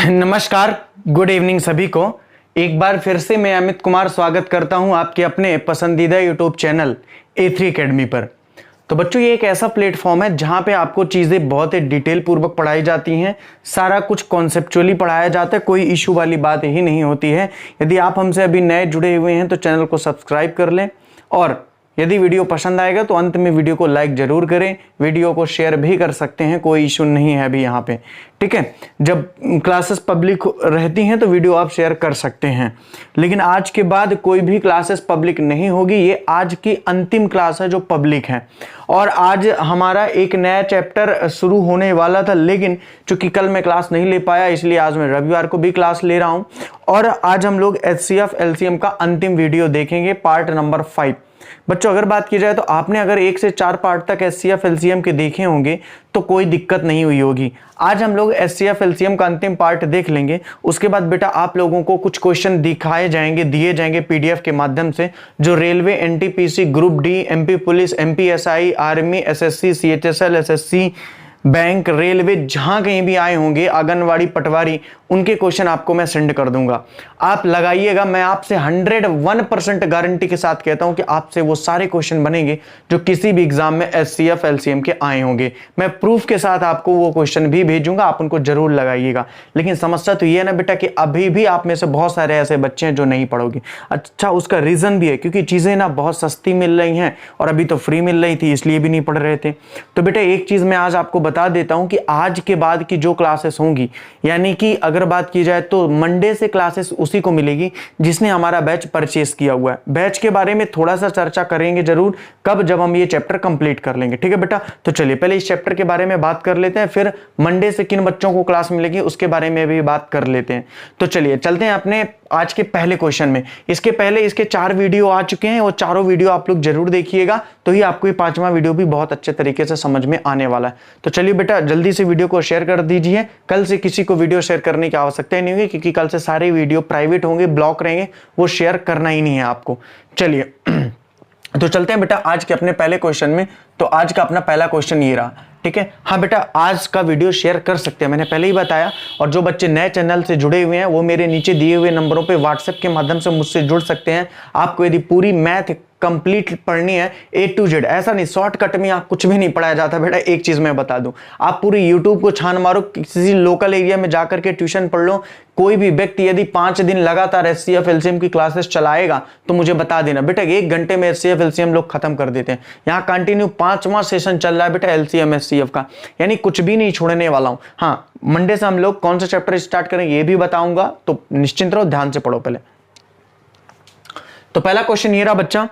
नमस्कार, good evening सभी को। एक बार फिर से मैं अमित कुमार स्वागत करता हूं आपके अपने पसंदीदा यूट्यूब चैनल A3 अकेडमी पर। तो बच्चों, ये एक ऐसा प्लेटफॉर्म है जहां पे आपको चीज़ें बहुत ही डिटेल पूर्वक पढ़ाई जाती हैं। सारा कुछ कॉन्सेप्चुअली पढ़ाया जाता है, कोई इशू वाली बात ही नहीं होती है। यदि आप हमसे अभी नए जुड़े हुए हैं तो चैनल को सब्सक्राइब कर लें, और यदि वीडियो पसंद आएगा तो अंत में वीडियो को लाइक जरूर करें। वीडियो को शेयर भी कर सकते हैं, कोई इशू नहीं है अभी यहाँ पे, ठीक है। जब क्लासेस पब्लिक रहती हैं तो वीडियो आप शेयर कर सकते हैं, लेकिन आज के बाद कोई भी क्लासेस पब्लिक नहीं होगी। ये आज की अंतिम क्लास है जो पब्लिक है, और आज हमारा एक नया चैप्टर शुरू होने वाला था, लेकिन चूंकि कल मैं क्लास नहीं ले पाया, इसलिए आज मैं रविवार को भी क्लास ले रहा हूं। और आज हम लोग HCF LCM का अंतिम वीडियो देखेंगे, पार्ट नंबर 5। बच्चों, अगर बात की जाए तो आपने अगर 1 से 4 पार्ट तक HCF LCM के देखे होंगे तो कोई दिक्कत नहीं हुई होगी। आज हम लोग HCF LCM का अंतिम पार्ट देख लेंगे। उसके बाद बेटा आप लोगों को कुछ क्वेश्चन दिए जाएंगे PDF के माध्यम से, जो railway, NTPC, group D, MP police, MP SI, army, SSC, CHSL, SSC, bank, railway, जहां कहीं भी आए होंगे, आंगनवाड़ी, पटवारी, उनके क्वेश्चन आपको मैं सेंड कर दूंगा। आप लगाइएगा, मैं आपसे 101% गारंटी के साथ कहता हूं कि आपसे वो सारे क्वेश्चन बनेंगे जो किसी भी एग्जाम में HCF LCM के आए होंगे। मैं प्रूफ के साथ आपको वो क्वेश्चन भी भेजूंगा, आप उनको जरूर लगाइएगा। लेकिन समस्या तो ये है ना बेटा कि अभी भी आप में से बहुत सारे ऐसे बच्चे हैं जो नहीं पढ़ोगे। अच्छा, उसका रीजन भी है क्योंकि चीजें ना बहुत सस्ती मिल रही हैं, और अभी तो फ्री मिल रही थी, इसलिए भी नहीं पढ़ रहे थे। तो बेटा एक चीज मैं आज आपको बता देता हूं कि आज के बाद की जो क्लासेस होंगी, यानी कि अगर बात की जाए तो मंडे से क्लासेस उसी को मिलेगी जिसने हमारा बैच परचेस किया हुआ है। बैच के बारे में थोड़ा सा चर्चा करेंगे जरूर, कब, जब हम ये चैप्टर कंप्लीट कर लेंगे, ठीक है बेटा। तो चलिए पहले इस चैप्टर के बारे में बात कर लेते हैं, फिर मंडे से किन बच्चों को क्लास मिलेगी उसके बारे में भी बात कर लेते हैं। तो चलिए चलते हैं अपने आज के पहले क्वेश्चन में। इसके पहले इसके 4 वीडियो आ चुके हैं, वो चारों वीडियो आप लोग जरूर देखिएगा, तो ही आपको ये 5वां वीडियो भी बहुत अच्छे तरीके से समझ में आने वाला है। तो चलिए बेटा जल्दी से वीडियो को शेयर कर दीजिए। कल से किसी को वीडियो शेयर करने की आवश्यकता ही नहीं होगी, क्योंकि कल से सारे वीडियो प्राइवेट होंगे, ब्लॉक रहेंगे, वो शेयर करना ही नहीं है आपको। चलिए तो चलते हैं बेटा आज के अपने पहले क्वेश्चन में। तो आज का अपना पहला क्वेश्चन ये रहा, ठीक है। हाँ बेटा, आज का वीडियो शेयर कर सकते हैं, मैंने पहले ही बताया। और जो बच्चे नए चैनल से जुड़े हुए हैं वो मेरे नीचे दिए हुए नंबरों पे व्हाट्सएप के माध्यम से मुझसे जुड़ सकते हैं। आपको यदि पूरी मैथ कंप्लीट पढ़नी है A to Z, ऐसा नहीं शॉर्टकट में आप कुछ भी नहीं पढ़ाया जाता बेटा। एक चीज मैं बता दूं, आप पूरी YouTube को छान मारो, किसी लोकल एरिया में जाकर के ट्यूशन पढ़ लो। कोई भी व्यक्ति यदि 5 दिन लगातार HCF LCM की क्लासेस चलाएगा तो मुझे बता देना बेटा, 1 घंटे में HCF LCM लोग खत्म कर देते हैं। यहाँ कंटिन्यू 5वां सेशन चल रहा है बेटा LCM HCF का, यानी कुछ भी नहीं छोड़ने वाला हूं। हाँ, मंडे से हम लोग कौन सा चैप्टर स्टार्ट करें ये भी बताऊंगा, तो निश्चिंत रहो, ध्यान से पढ़ो पहले। तो पहला क्वेश्चन ये रहा बच्चा,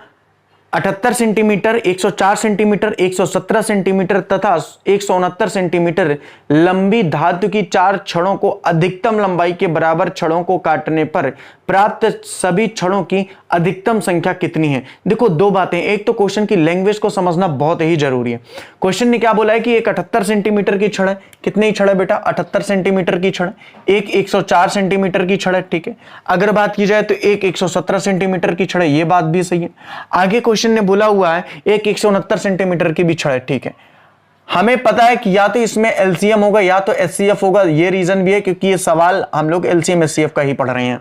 78 सेंटीमीटर, 104 सेंटीमीटर, 117 सेंटीमीटर तथा 169 सेंटीमीटर लंबी धातु की 4 छड़ों को अधिकतम लंबाई के बराबर छड़ों को काटने पर प्राप्त सभी छड़ों की अधिकतम संख्या कितनी है। देखो दो बातें, एक तो क्वेश्चन की लैंग्वेज को समझना बहुत ही जरूरी है। क्वेश्चन ने क्या बोला है कि एक 78 सेंटीमीटर की छड़ है। कितनी छड़ है बेटा? 78 सेंटीमीटर की छड़। एक 104 सेंटीमीटर की छड़ है, ठीक है। अगर बात की जाए तो एक 117 सेंटीमीटर की छड़ है, ये बात भी सही है। आगे क्वेश्चन ने बोला हुआ है एक 169 सेंटीमीटर की भी छड़ है, ठीक है। हमें पता है कि या तो इसमें LCM होगा या तो HCF होगा। ये रीजन भी है क्योंकि ये सवाल हम लोग LCM HCF का ही पढ़ रहे हैं।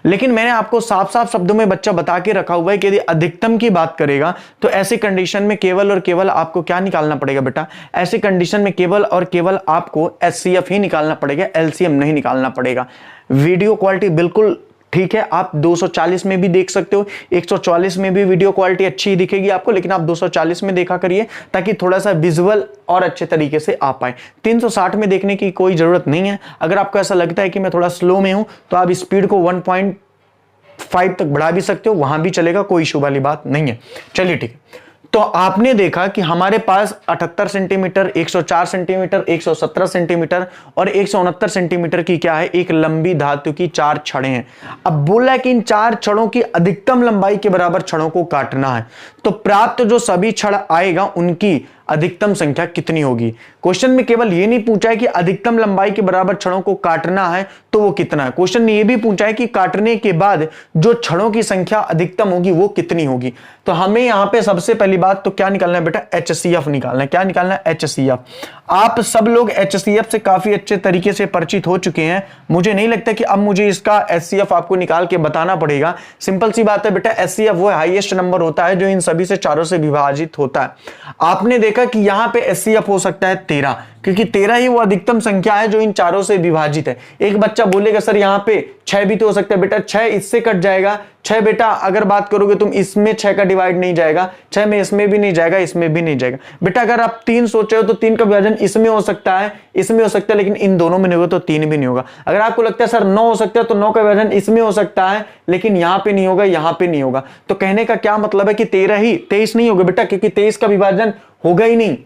लेकिन मैंने आपको साफ साफ शब्दों में बच्चा बता के रखा हुआ है कि यदि अधिकतम की बात करेगा तो ऐसी कंडीशन में केवल और केवल आपको क्या निकालना पड़ेगा बेटा? ऐसी कंडीशन में केवल और केवल आपको HCF ही निकालना पड़ेगा, LCM नहीं निकालना पड़ेगा। वीडियो क्वालिटी बिल्कुल ठीक है, आप 240 में भी देख सकते हो, 144 में भी वीडियो क्वालिटी अच्छी ही दिखेगी आपको, लेकिन आप 240 में देखा करिए ताकि थोड़ा सा विजुअल और अच्छे तरीके से आ पाए। 360 में देखने की कोई जरूरत नहीं है। अगर आपको ऐसा लगता है कि मैं थोड़ा स्लो में हूं तो आप स्पीड को 1.5 तक बढ़ा भी सकते हो, वहां भी चलेगा, कोई इशू वाली बात नहीं है। चलिए ठीक है, तो आपने देखा कि हमारे पास 78 सेंटीमीटर, 104 सेंटीमीटर, 117 सेंटीमीटर और 169 सेंटीमीटर की क्या है, एक लंबी धातु की 4 छड़ें हैं। अब बोला है कि इन 4 छड़ों की अधिकतम लंबाई के बराबर छड़ों को काटना है, तो प्राप्त जो सभी छड़ आएगा उनकी अधिकतम संख्या कितनी होगी। क्वेश्चन में केवल ये नहीं पूछा है कि अधिकतम लंबाई के बराबर छड़ों को काटना है तो वो कितना है, क्वेश्चन ने ये भी पूछा है कि काटने के बाद जो छड़ों की संख्या अधिकतम होगी वो कितनी होगी। तो हमें यहां पे सबसे पहली बात तो क्या निकालना है बेटा, HCF निकालना है। क्या निकालना है, HCF। आप सब लोग HCF से काफी अच्छे तरीके से परिचित हो चुके हैं, मुझे नहीं लगता कि अब मुझे इसका HCF आपको निकाल के बताना पड़ेगा। सिंपल सी बात है बेटा, HCF वो हाईएस्ट नंबर होता है जो इन सभी से चारों से विभाजित होता है। आपने देखा कि यहां पे HCF हो सकता है 13, क्योंकि 13 ही वो अधिकतम संख्या है जो इन चारों से विभाजित है। एक बच्चा बोलेगा सर यहाँ पे 6 भी तो हो सकता है, बेटा 6 इससे कट जाएगा। 6 बेटा अगर बात करोगे तुम इसमें 6 का डिवाइड नहीं जाएगा, 6 में इसमें भी नहीं जाएगा, इसमें भी नहीं जाएगा। बेटा अगर आप 3 सोचे हो तो 3 का विभाजन इसमें हो सकता है, इसमें हो सकता है, लेकिन इन दोनों में नहीं होगा तो 3 भी नहीं होगा। अगर आपको लगता है सर 9 हो सकता है तो 9 का विभाजन इसमें हो सकता है, लेकिन यहां पे नहीं होगा, यहां पे नहीं होगा। तो कहने का क्या मतलब है कि 13 ही, 23 नहीं होगा बेटा, क्योंकि 23 का विभाजन होगा ही नहीं।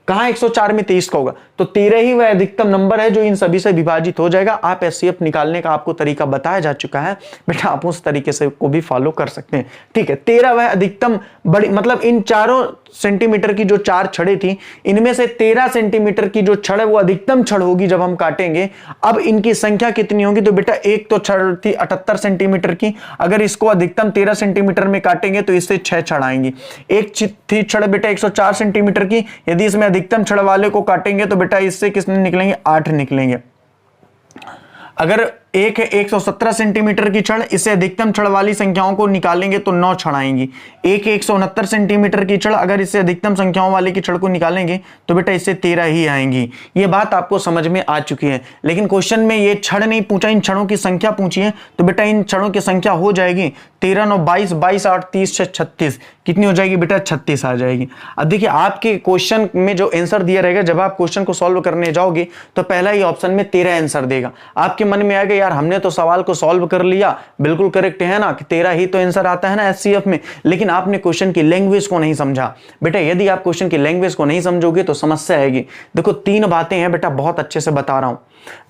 कहां 104 में 23 का होगा, तो 13 ही वह अधिकतम नंबर है जो इन सभी से विभाजित हो जाएगा। आप HCF निकालने का आपको तरीका बताया जा चुका है बेटा, आप उस तरीके से को भी फॉलो कर सकते हैं। ठीक है, 13 वह अधिकतम बड़ी, मतलब इन चारों सेंटीमीटर की जो 4 छड़ें थी, इनमें से 13 सेंटीमीटर की जो छड़ है वो अधिकतम छड़ होगी जब हम काटेंगे। अब इनकी संख्या कितनी होगी, तो बेटा एक तो छड़ थी 78 सेंटीमीटर की, अगर इसको अधिकतम 13 सेंटीमीटर में काटेंगे तो इससे 6 छड़ आएंगी। एक थी छड़ बेटा 104 सेंटीमीटर की, यदि इसमें अधिकतम छड़ वाले को काटेंगे तो बेटा इससे कितने निकलेंगे, 8 निकलेंगे। अगर एक है 117 सेंटीमीटर की छड़, इससे अधिकतम छड़ वाली संख्याओं को निकालेंगे तो 9 छड़ आएंगी। एक 169 सेंटीमीटर की छड़, अगर इससे अधिकतम संख्याओं वाले की छड़ को निकालेंगे तो बेटा इससे 13 ही आएंगी। ये बात आपको समझ में आ चुकी है। लेकिन क्वेश्चन में ये छड़ नहीं पूछा, इन छड़ों की संख्या पूछी है, तो बेटा इन छड़ों की संख्या हो जाएगी 13 9 22, 22 8 30 36, कितनी हो जाएगी बेटा, 36 आ जाएगी। अब देखिए आपके क्वेश्चन में जो आंसर दिया रहेगा, जब आप क्वेश्चन को सॉल्व करने जाओगे तो पहला ही ऑप्शन में 13 आंसर देगा। आपके मन में आएगा यार हमने तो सवाल को सॉल्व कर लिया, बिल्कुल करेक्ट है ना कि 13 ही तो आंसर आता है ना HCF में, लेकिन आपने क्वेश्चन की लैंग्वेज को नहीं समझा। बेटा यदि आप क्वेश्चन की लैंग्वेज को नहीं समझोगे तो समस्या आएगी। देखो 3 बातें हैं बेटा, बहुत अच्छे से बता रहा हूं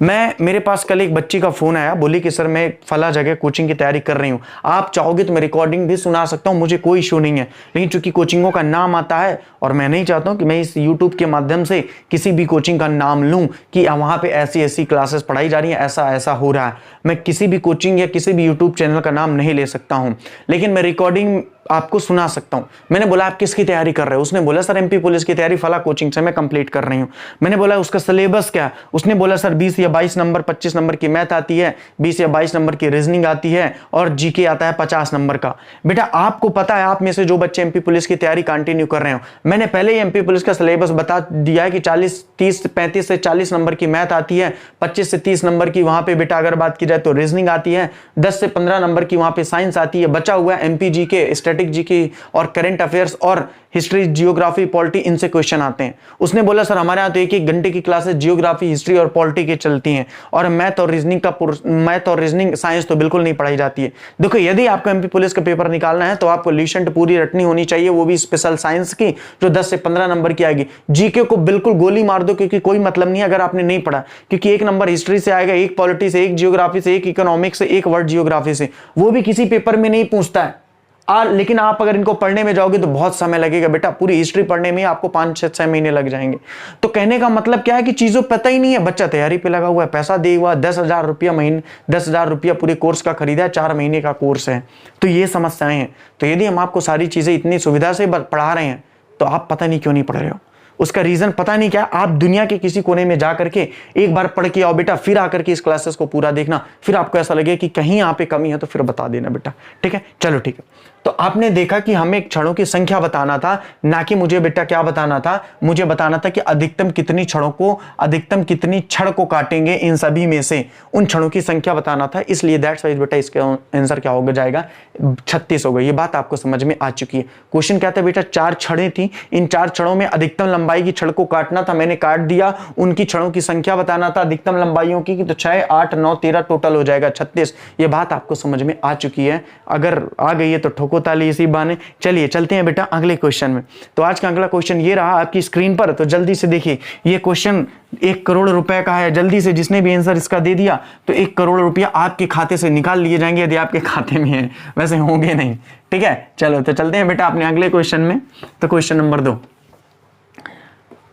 मैं। मेरे पास कल एक बच्ची का फोन आया, बोली कि सर मैं फला जगह कोचिंग की तैयारी कर रही हूं, आप चाहोगे तो मैं रिकॉर्डिंग भी सुना सकता हूं, मुझे कोई इशू नहीं है। लेकिन चूंकि कोचिंगों का नाम आता है और मैं नहीं चाहता हूं कि मैं इस यूट्यूब के माध्यम से किसी भी कोचिंग का नाम लूं कि वहां पे ऐसी ऐसी क्लासेस पढ़ाई जा रही हैं, ऐसा ऐसा हो रहा है, मैं किसी भी कोचिंग या किसी भी यूट्यूब चैनल का नाम नहीं ले सकता हूं, लेकिन मैं रिकॉर्डिंग आपको सुना सकता हूं। मैंने बोला आप किसकी तैयारी कर रहे हो, उसने बोला सर MP पुलिस की तैयारी फला कोचिंग से मैं कंप्लीट कर रही हूं। मैंने बोला उसका सिलेबस क्या है, उसने बोला सर 20 या 22 नंबर 25 नंबर की मैथ आती है, 20 या 22 नंबर की रीजनिंग आती है और GK आता है 50 नंबर का। बेटा आपको पता है, आप में से जो बच्चे MP पुलिस की तैयारी कंटिन्यू कर रहे हो, मैंने पहले ही MP पुलिस का सिलेबस बता दिया है कि 35 से 40 नंबर की मैथ आती है, 25 से 30 नंबर की वहां पे बेटा अगर बात की जाए तो रीजनिंग आती है, 10 से 15 नंबर की वहां पे साइंस आती है, बचा हुआ है MP GK, स्टैटिक GK और करंट अफेयर्स और हिस्ट्री जियोग्राफी पॉलिटी, इनसे क्वेश्चन आते हैं। उसने बोला सर हमारे यहाँ तो 1-1 घंटे की क्लासेस जियोग्राफी हिस्ट्री और पॉलिटी की चलती हैं और मैथ और रीजनिंग साइंस तो बिल्कुल नहीं पढ़ाई जाती है। देखो यदि आपको MP पुलिस का पेपर निकालना है तो आपको लिशन पूरी रटनी होनी चाहिए, वो भी स्पेशल साइंस की जो 10 से 15 नंबर की आएगी। GK को बिल्कुल गोली मार दो, क्योंकि कोई मतलब नहीं है अगर आपने नहीं पढ़ा, क्योंकि 1 नंबर हिस्ट्री से आएगा, 1 पॉलिटी से, 1 जियोग्राफी से, 1 इकोनॉमिक्स से, 1 वर्ल्ड जियोग्राफी से, वो भी किसी पेपर में नहीं पूछता है। लेकिन आप अगर इनको पढ़ने में जाओगे तो बहुत समय लगेगा बेटा, पूरी हिस्ट्री पढ़ने में आपको 5-6 महीने लग जाएंगे। तो कहने का मतलब क्या है कि चीजों पता ही नहीं है, बच्चा तैयारी पे लगा हुआ है, पैसा दे हुआ 10,000 रुपया महीने, 10,000 रुपया पूरे कोर्स का खरीदा है, 4 महीने का कोर्स है। तो ये समस्याएं हैं। तो यदि हम आपको सारी चीजें इतनी सुविधा से पढ़ा रहे हैं तो आप पता नहीं क्यों नहीं पढ़ रहे हो, उसका रीजन पता नहीं क्या। आप दुनिया के किसी कोने में जा करके एक बार पढ़ के आओ बेटा, फिर आकर के इस क्लासेस को पूरा देखना, फिर आपको ऐसा लगे कि कहीं यहाँ पे कमी है तो फिर बता देना बेटा, ठीक है। चलो ठीक है, तो आपने देखा कि हमें छड़ों की संख्या बताना था, ना कि मुझे बेटा क्या बताना था, मुझे बताना था कि अधिकतम कितनी छड़ों को, अधिकतम कितनी छड़ को काटेंगे इन सभी में से, उन छड़ों की संख्या बताना था। इसलिए दैट्स वाइज बेटा इसका आंसर क्या होगा, जाएगा 36 होगा। ये बात आपको समझ में आ चुकी है। क्वेश्चन क्या था बेटा, 4 छड़ें थी, इन 4 छड़ों में अधिकतम लंबाई की छड़ को काटना था, मैंने काट दिया, उनकी छड़ों की संख्या बताना था अधिकतम लंबाइयों की, तो 6 8 9 13 टोटल हो जाएगा 36। ये बात आपको समझ में आ चुकी है, अगर आ गई है तो ठोको ताली इसी बहाने। चलिए चलते हैं बेटा अगले क्वेश्चन में। तो आज का अगला क्वेश्चन ये रहा आपकी स्क्रीन पर, तो जल्दी से देखिए, ये क्वेश्चन 1 करोड़ रुपए का है। जल्दी से जिसने भी आंसर इसका दे दिया तो 1 करोड़ रुपया आपके खाते से निकाल लिए जाएंगे, यदि आपके खाते में है, वैसे होंगे नहीं, ठीक है। चलो तो चलते हैं बेटा अपने अगले क्वेश्चन में। तो क्वेश्चन नंबर 2,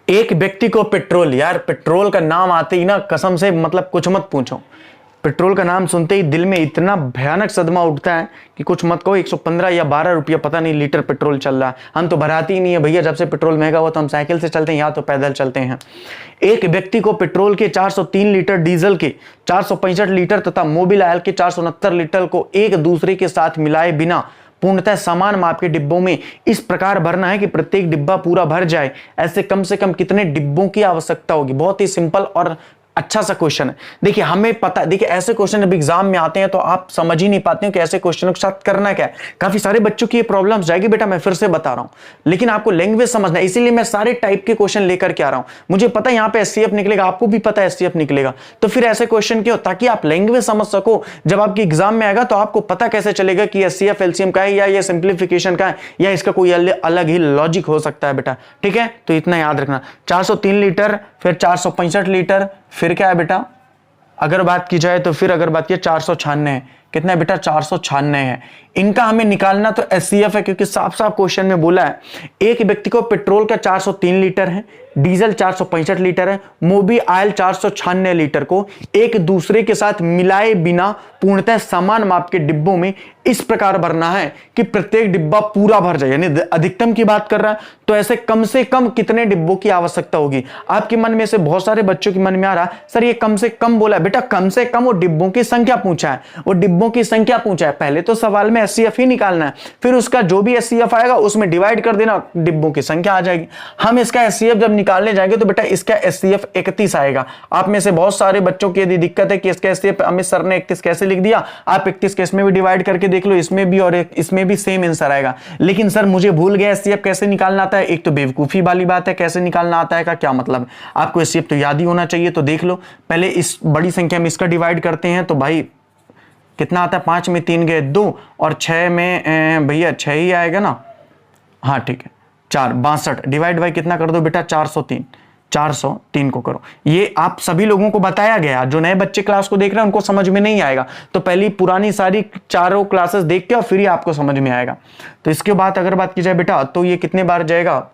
एक व्यक्ति को पेट्रोल, यार पेट्रोल का नाम आते ही ना कसम से मतलब कुछ मत पूछो, पेट्रोल का नाम सुनते ही दिल में इतना भयानक सदमा उठता है कि कुछ मत कहो। 115 या 12 रुपया पता नहीं लीटर पेट्रोल चल रहा है। हम तो भराते ही नहीं है भैया, जब से पेट्रोल महंगा हुआ तो हम साइकिल से चलते हैं या तो पैदल चलते हैं। एक व्यक्ति को पेट्रोल के 403 लीटर, डीजल के 465 लीटर तथा मोबिल ऑयल के 469 लीटर को एक दूसरे के साथ मिलाए बिना पूर्णतः समान माप के डिब्बों में इस प्रकार भरना है कि प्रत्येक डिब्बा पूरा भर जाए। ऐसे कम से कम कितने डिब्बों की आवश्यकता होगी? बहुत ही सिंपल और अच्छा सा क्वेश्चन है। देखिए हमें पता, देखिए ऐसे क्वेश्चन जब एग्जाम में आते हैं तो आप समझ ही नहीं पाते हो कि ऐसे क्वेश्चनों के साथ करना क्या है। काफी सारे बच्चों की ये प्रॉब्लम्स जाएगी बेटा, मैं फिर से बता रहा हूं, लेकिन आपको लैंग्वेज समझना है, इसीलिए मैं सारे टाइप के क्वेश्चन लेकर के आ रहा हूं। मुझे पता है यहाँ पे एससीएफ निकलेगा, आपको भी पता है एससीएफ निकलेगा, तो फिर ऐसे क्वेश्चन क्यों? ताकि आप लैंग्वेज समझ सको। जब आपके एग्जाम में आएगा तो आपको पता कैसे चलेगा कि एससीएफ एलसीएम का है या ये सिंप्लीफिकेशन का है या इसका कोई अलग ही लॉजिक हो सकता है बेटा। ठीक है, तो इतना याद रखना। 403 लीटर, फिर 465 लीटर, फिर क्या है बेटा? अगर बात की जाए तो फिर अगर बात की 496 है। कितना है बेटा? 496 है। इनका हमें निकालना तो एचसीएफ है, क्योंकि साफ साफ क्वेश्चन में बोला है एक व्यक्ति को पेट्रोल का 403 लीटर है, डीजल 465 लीटर है, मोबिल ऑयल 496 लीटर को एक दूसरे के साथ मिलाए बिना पूर्णतः समान माप के डिब्बों में इस प्रकार भरना है कि प्रत्येक डिब्बा पूरा भर जाए। यानी अधिकतम की बात कर रहा है, तो ऐसे कम से कम कितने डिब्बों की आवश्यकता होगी? आपके मन में से बहुत सारे बच्चों के मन में आ रहा सर ये कम से कम बोला है। बेटा कम से कम वो डिब्बों की संख्या पूछा है, वो डिब्बों की संख्या पूछा है। पहले तो सवाल में एचसीएफ ही निकालना है, फिर उसका जो भी एचसीएफ आएगा उसमें डिवाइड कर देना, डिब्बों की संख्या आ जाएगी। हम इसका एचसीएफ जब निकालने जाएंगे तो बेटा इसका एचसीएफ 31 आएगा। आप में से बहुत सारे बच्चों की यदि दिक्कत है कि इसका एचसीएफ अमित सर ने 31 कैसे लिख दिया, आप 31 के इसमें भी डिवाइड करके देख लो, इसमें भी और इसमें भी सेम आंसर आएगा। लेकिन सर मुझे भूल गया एचसीएफ कैसे निकालना आता है। एक तो बेवकूफी वाली बात है, कैसे निकालना आता है का क्या मतलब? आपको एचसीएफ तो याद ही होना चाहिए। तो देख लो, पहले इस बड़ी संख्या में इसका डिवाइड करते हैं तो भाई कितना आता है? 5 में 3 गए 2 और 6 में भैया 6 ही आएगा ना। हाँ ठीक है, 4 62 डिवाइड बाई कितना कर दो बेटा? 403। 403 को करो। ये आप सभी लोगों को बताया गया, जो नए बच्चे क्लास को देख रहे हैं उनको समझ में नहीं आएगा, तो पहली पुरानी सारी चारों क्लासेस देख के और फिर ही आपको समझ में आएगा। तो इसके बाद अगर बात की जाए बेटा तो ये कितने बार जाएगा?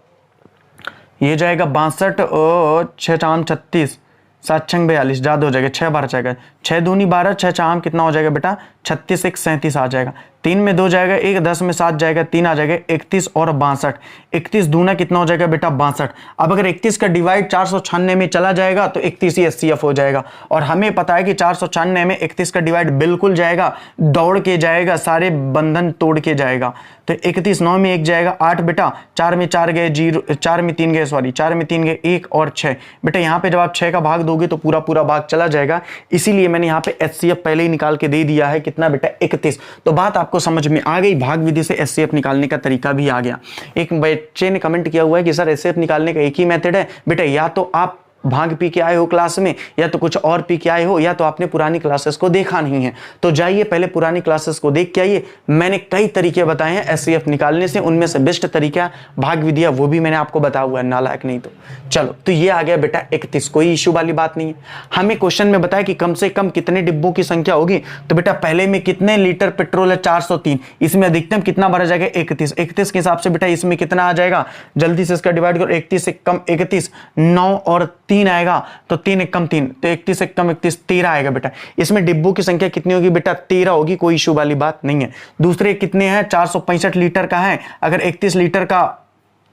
ये जाएगा 62 और 6 चाम 36, 7 छंग 42, ज्यादा हो जाएगा, 6 बार जाएगा। 6 दूनी 12, 6 चाम कितना हो जाएगा बेटा? 36 1 37 आ जाएगा। 3 में 2 जाएगा, 1 10 में 7 जाएगा, 3 आ जाएगा। 31 और 62, 31 दूना कितना हो जाएगा बेटा? 62। अब अगर 31 का डिवाइड 496 में चला जाएगा तो 31 ही एचसीएफ हो जाएगा। और हमें पता है कि 496 में 31 का डिवाइड बिल्कुल जाएगा, दौड़ के जाएगा, सारे बंधन तोड़ के जाएगा। तो 31 9 में 1 जाएगा 8 बेटा, 4 में 4 गए 0, 4 में 3 गए सॉरी 4 में 3 गए 1 और 6 बेटा। यहाँ पे जब आप 6 का भाग दोगे तो पूरा पूरा भाग चला जाएगा, इसीलिए मैंने यहाँ पे एचसीएफ पहले ही निकाल के दे दिया है। कितना बेटा? 31। तो बात आपको समझ में आ गई, भाग विधि से एचसीएफ निकालने का तरीका भी आ गया। एक बच्चे ने कमेंट किया हुआ है कि सर एचसीएफ निकालने का एक ही मेथड है। बेटा या तो आप भाग पी के आए हो क्लास में, या तो कुछ और पी के आए हो, या तो आपने पुरानी क्लासेस को देखा नहीं है। तो जाइए पहले पुरानी क्लासेस को देख के आइए। मैंने कई तरीके बताए हैं एचसीएफ निकालने से, उनमें से बेस्ट तरीका भाग विधि वो भी मैंने आपको बताया हुआ है, नालायक नहीं तो। चलो तो ये आ गया बेटा 31, कोई इशू वाली बात नहीं है। हमें क्वेश्चन में बताया कि कम से कम कितने डिब्बों की संख्या होगी, तो बेटा पहले में कितने लीटर पेट्रोल है? 403, इसमें अधिकतम कितना भरा जाएगा? 31। 31 के हिसाब से बेटा इसमें कितना आ जाएगा? जल्दी से इसका डिवाइड करो, 31 से कम 31, 9 और 3 आएगा, तो 3 एक कम 3, तो 31 एक कम 31 13 आएगा बेटा। इसमें डिब्बों की संख्या कितनी होगी बेटा? 13 होगी, कोई इशू वाली बात नहीं है। दूसरे कितने हैं? 465 लीटर का है। अगर 31 लीटर का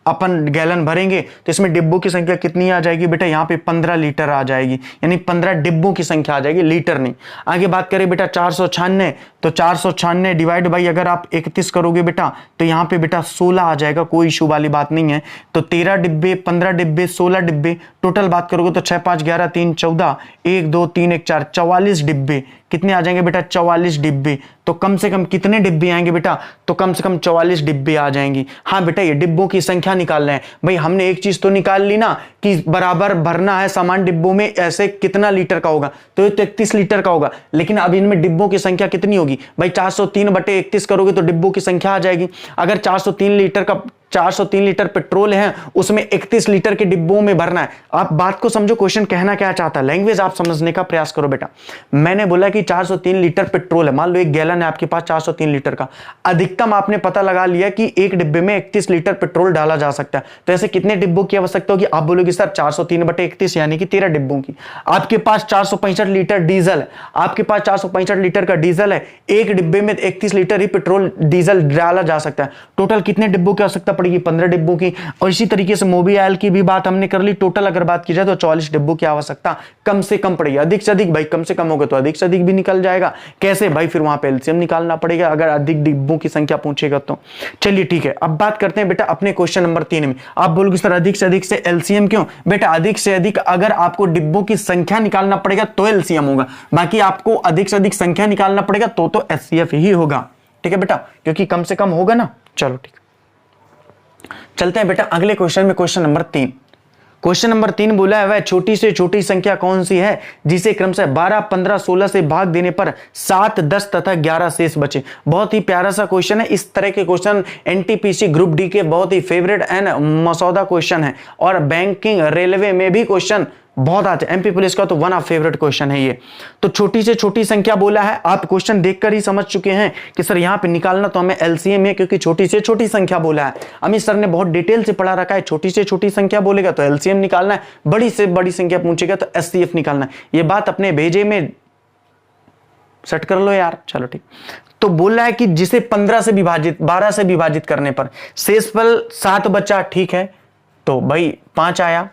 अपन गैलन भरेंगे तो इसमें डिब्बों की संख्या कितनी आ जाएगी बेटा? यहाँ पे 15 लीटर आ जाएगी, यानी 15 डिब्बों की संख्या आ जाएगी, लीटर नहीं। आगे बात करें बेटा 496, तो 496 डिवाइड बाई अगर आप 31 करोगे बेटा तो यहाँ पे बेटा 16 आ जाएगा, कोई इशू वाली बात नहीं है। तो 13 डिब्बे, 15 डिब्बे, 16 डिब्बे, टोटल बात करोगे तो 6 5 11 3 14, 1 2 3 1 4, 44 डिब्बे। कितने आ जाएंगे बेटा? 44 डिब्बे। तो कम से कम कितने डिब्बे आएंगे बेटा? तो कम से कम 44 डिब्बे आ जाएंगी। हाँ बेटा ये डिब्बों की संख्या निकालना है भाई। हमने एक चीज तो निकाल ली ना कि बराबर भरना है समान डिब्बों में, ऐसे कितना लीटर का होगा? तो ये 31 लीटर का होगा। लेकिन अब इनमें डिब्बों की संख्या कितनी होगी भाई? 403 बटे 31 करोगे तो डिब्बों की संख्या आ जाएगी। अगर 403 लीटर का 403 लीटर पेट्रोल है, उसमें 31 लीटर के डिब्बों में भरना है। आप बात को समझो, क्वेश्चन कहना क्या चाहता है, लैंग्वेज आप समझने का प्रयास करो बेटा। मैंने बोला कि 403 लीटर पेट्रोल है, मान लो 1 गैलन है आपके पास 403 लीटर का, अधिकतम आपने पता लगा लिया कि एक डिब्बे में 31 लीटर पेट्रोल डाला जा सकता है। तो ऐसे कितने डिब्बों की आवश्यकता होगी? आप बोलोगे सर 403/31 यानी कि 13 डिब्बों की। आपके पास 465 लीटर डीजल है, आपके पास 465 लीटर का डीजल है, एक डिब्बे में 31 लीटर ही पेट्रोल डीजल डाला जा सकता है। टोटल कितने डिब्बों की आवश्यकता पड़ेगी? 15 डिब्बों की। और इसी तरीके से मोबियाल की भी बात हमने कर ली, टोटल अगर बात की जाए तो 44 डिब्बों की आवश्यकता कम से कम पड़ेगी। अधिक से अधिक भाई, कम से कम होगा तो अधिक से अधिक भी निकल जाएगा। कैसे भाई? फिर वहां पे एलसीएम निकालना पड़ेगा अगर अधिक डिब्बों की संख्या पूछेगा तो। चलिए ठीक है, अब बात करते हैं बेटा अपने क्वेश्चन नंबर 3 में। आप बोलोगे सर अधिक से अधिक से एलसीएम क्यों? बेटा अधिक से अधिक अगर आपको डिब्बों की संख्या निकालना पड़ेगा तो एलसीएम होगा, बाकी आपको अधिक से अधिक संख्या निकालना पड़ेगा तो एचसीएफ ही होगा। ठीक है बेटा, क्योंकि कम से कम होगा ना। चलो ठीक, चलते हैं बेटा अगले क्वेश्चन में। क्वेश्चन नंबर 3, क्वेश्चन नंबर 3 बोला है वह छोटी से छोटी संख्या कौन सी है जिसे क्रमशः 12, 15, 16 से भाग देने पर 7, 10 तथा 11 शेष बचे। बहुत ही प्यारा सा क्वेश्चन है। इस तरह के क्वेश्चन एनटीपीसी ग्रुप डी के बहुत ही फेवरेट एंड मसौदा क्वेश्चन है, और बैंकिंग रेलवे में भी क्वेश्चन बहुत आते हैं। एमपी पुलिस का तो वन ऑफ फेवरेट क्वेश्चन है ये। तो छोटी से छोटी संख्या बोला है, आप क्वेश्चन देखकर ही समझ चुके हैं कि सर यहां पे निकालना तो हमें एलसीएम है, क्योंकि छोटी से छोटी संख्या बोला है। अमित सर ने बहुत डिटेल से पढ़ा रखा है, छोटी से छोटी संख्या बोलेगा तो एलसीएम निकालना है, बड़ी से बड़ी संख्या पूछेगा तो एचसीएफ निकालना है। ये बात अपने भेजे में सेट कर लो यार। चलो ठीक, तो बोल रहा है कि जिसे 15 से विभाजित 12 से विभाजित करने पर शेषफल 7 बचा। ठीक है, तो भाई 5 आया।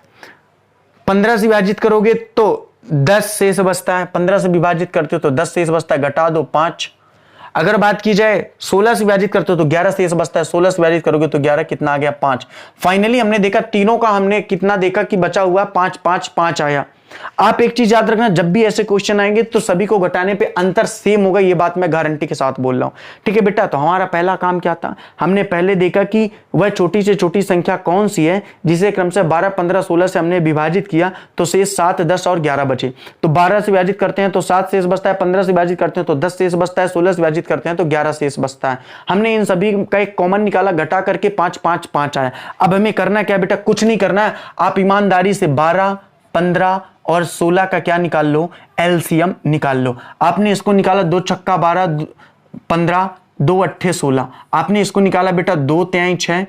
15 से विभाजित करोगे तो 10 शेष बचता है, 15 से विभाजित करते हो तो 10 शेष बचता है, घटा दो 5। अगर बात की जाए 16 से विभाजित करते हो तो 11 शेष बचता है, 16 से विभाजित करोगे तो 11 कितना आ गया? 5। फाइनली हमने देखा तीनों का, हमने कितना देखा कि बचा हुआ 5, 5, 5 आया। आप एक चीज याद रखना, जब भी ऐसे क्वेश्चन आएंगे तो सभी को घटाने पे अंतर सेम होगा, ये बात मैं गारंटी के साथ बोल रहा हूं। ठीक है बेटा, तो हमारा पहला काम क्या था? हमने पहले देखा कि वह छोटी से छोटी संख्या कौन सी है जिसे क्रमशः 12, 15, 16 से हमने विभाजित किया तो शेष 7, 10 और 11 बचे। तो 12 से विभाजित करते हैं तो 7 शेष बचता है, 15 से विभाजित करते हैं तो 10 शेष बचता है, 16 से विभाजित करते हैं तो 11 शेष बचता है। हमने इन सभी का एक कॉमन निकाला, घटा करके 5, 5, 5 आया। अब हमें करना क्या बेटा? कुछ नहीं करना है, आप ईमानदारी से 12, 15 और 16 का क्या निकाल लो? एलसीएम निकाल लो। आपने इसको निकाला 2 छक्का 12, 15, 2 अट्ठे 16। आपने इसको निकाला बेटा 2 तिहाई 6,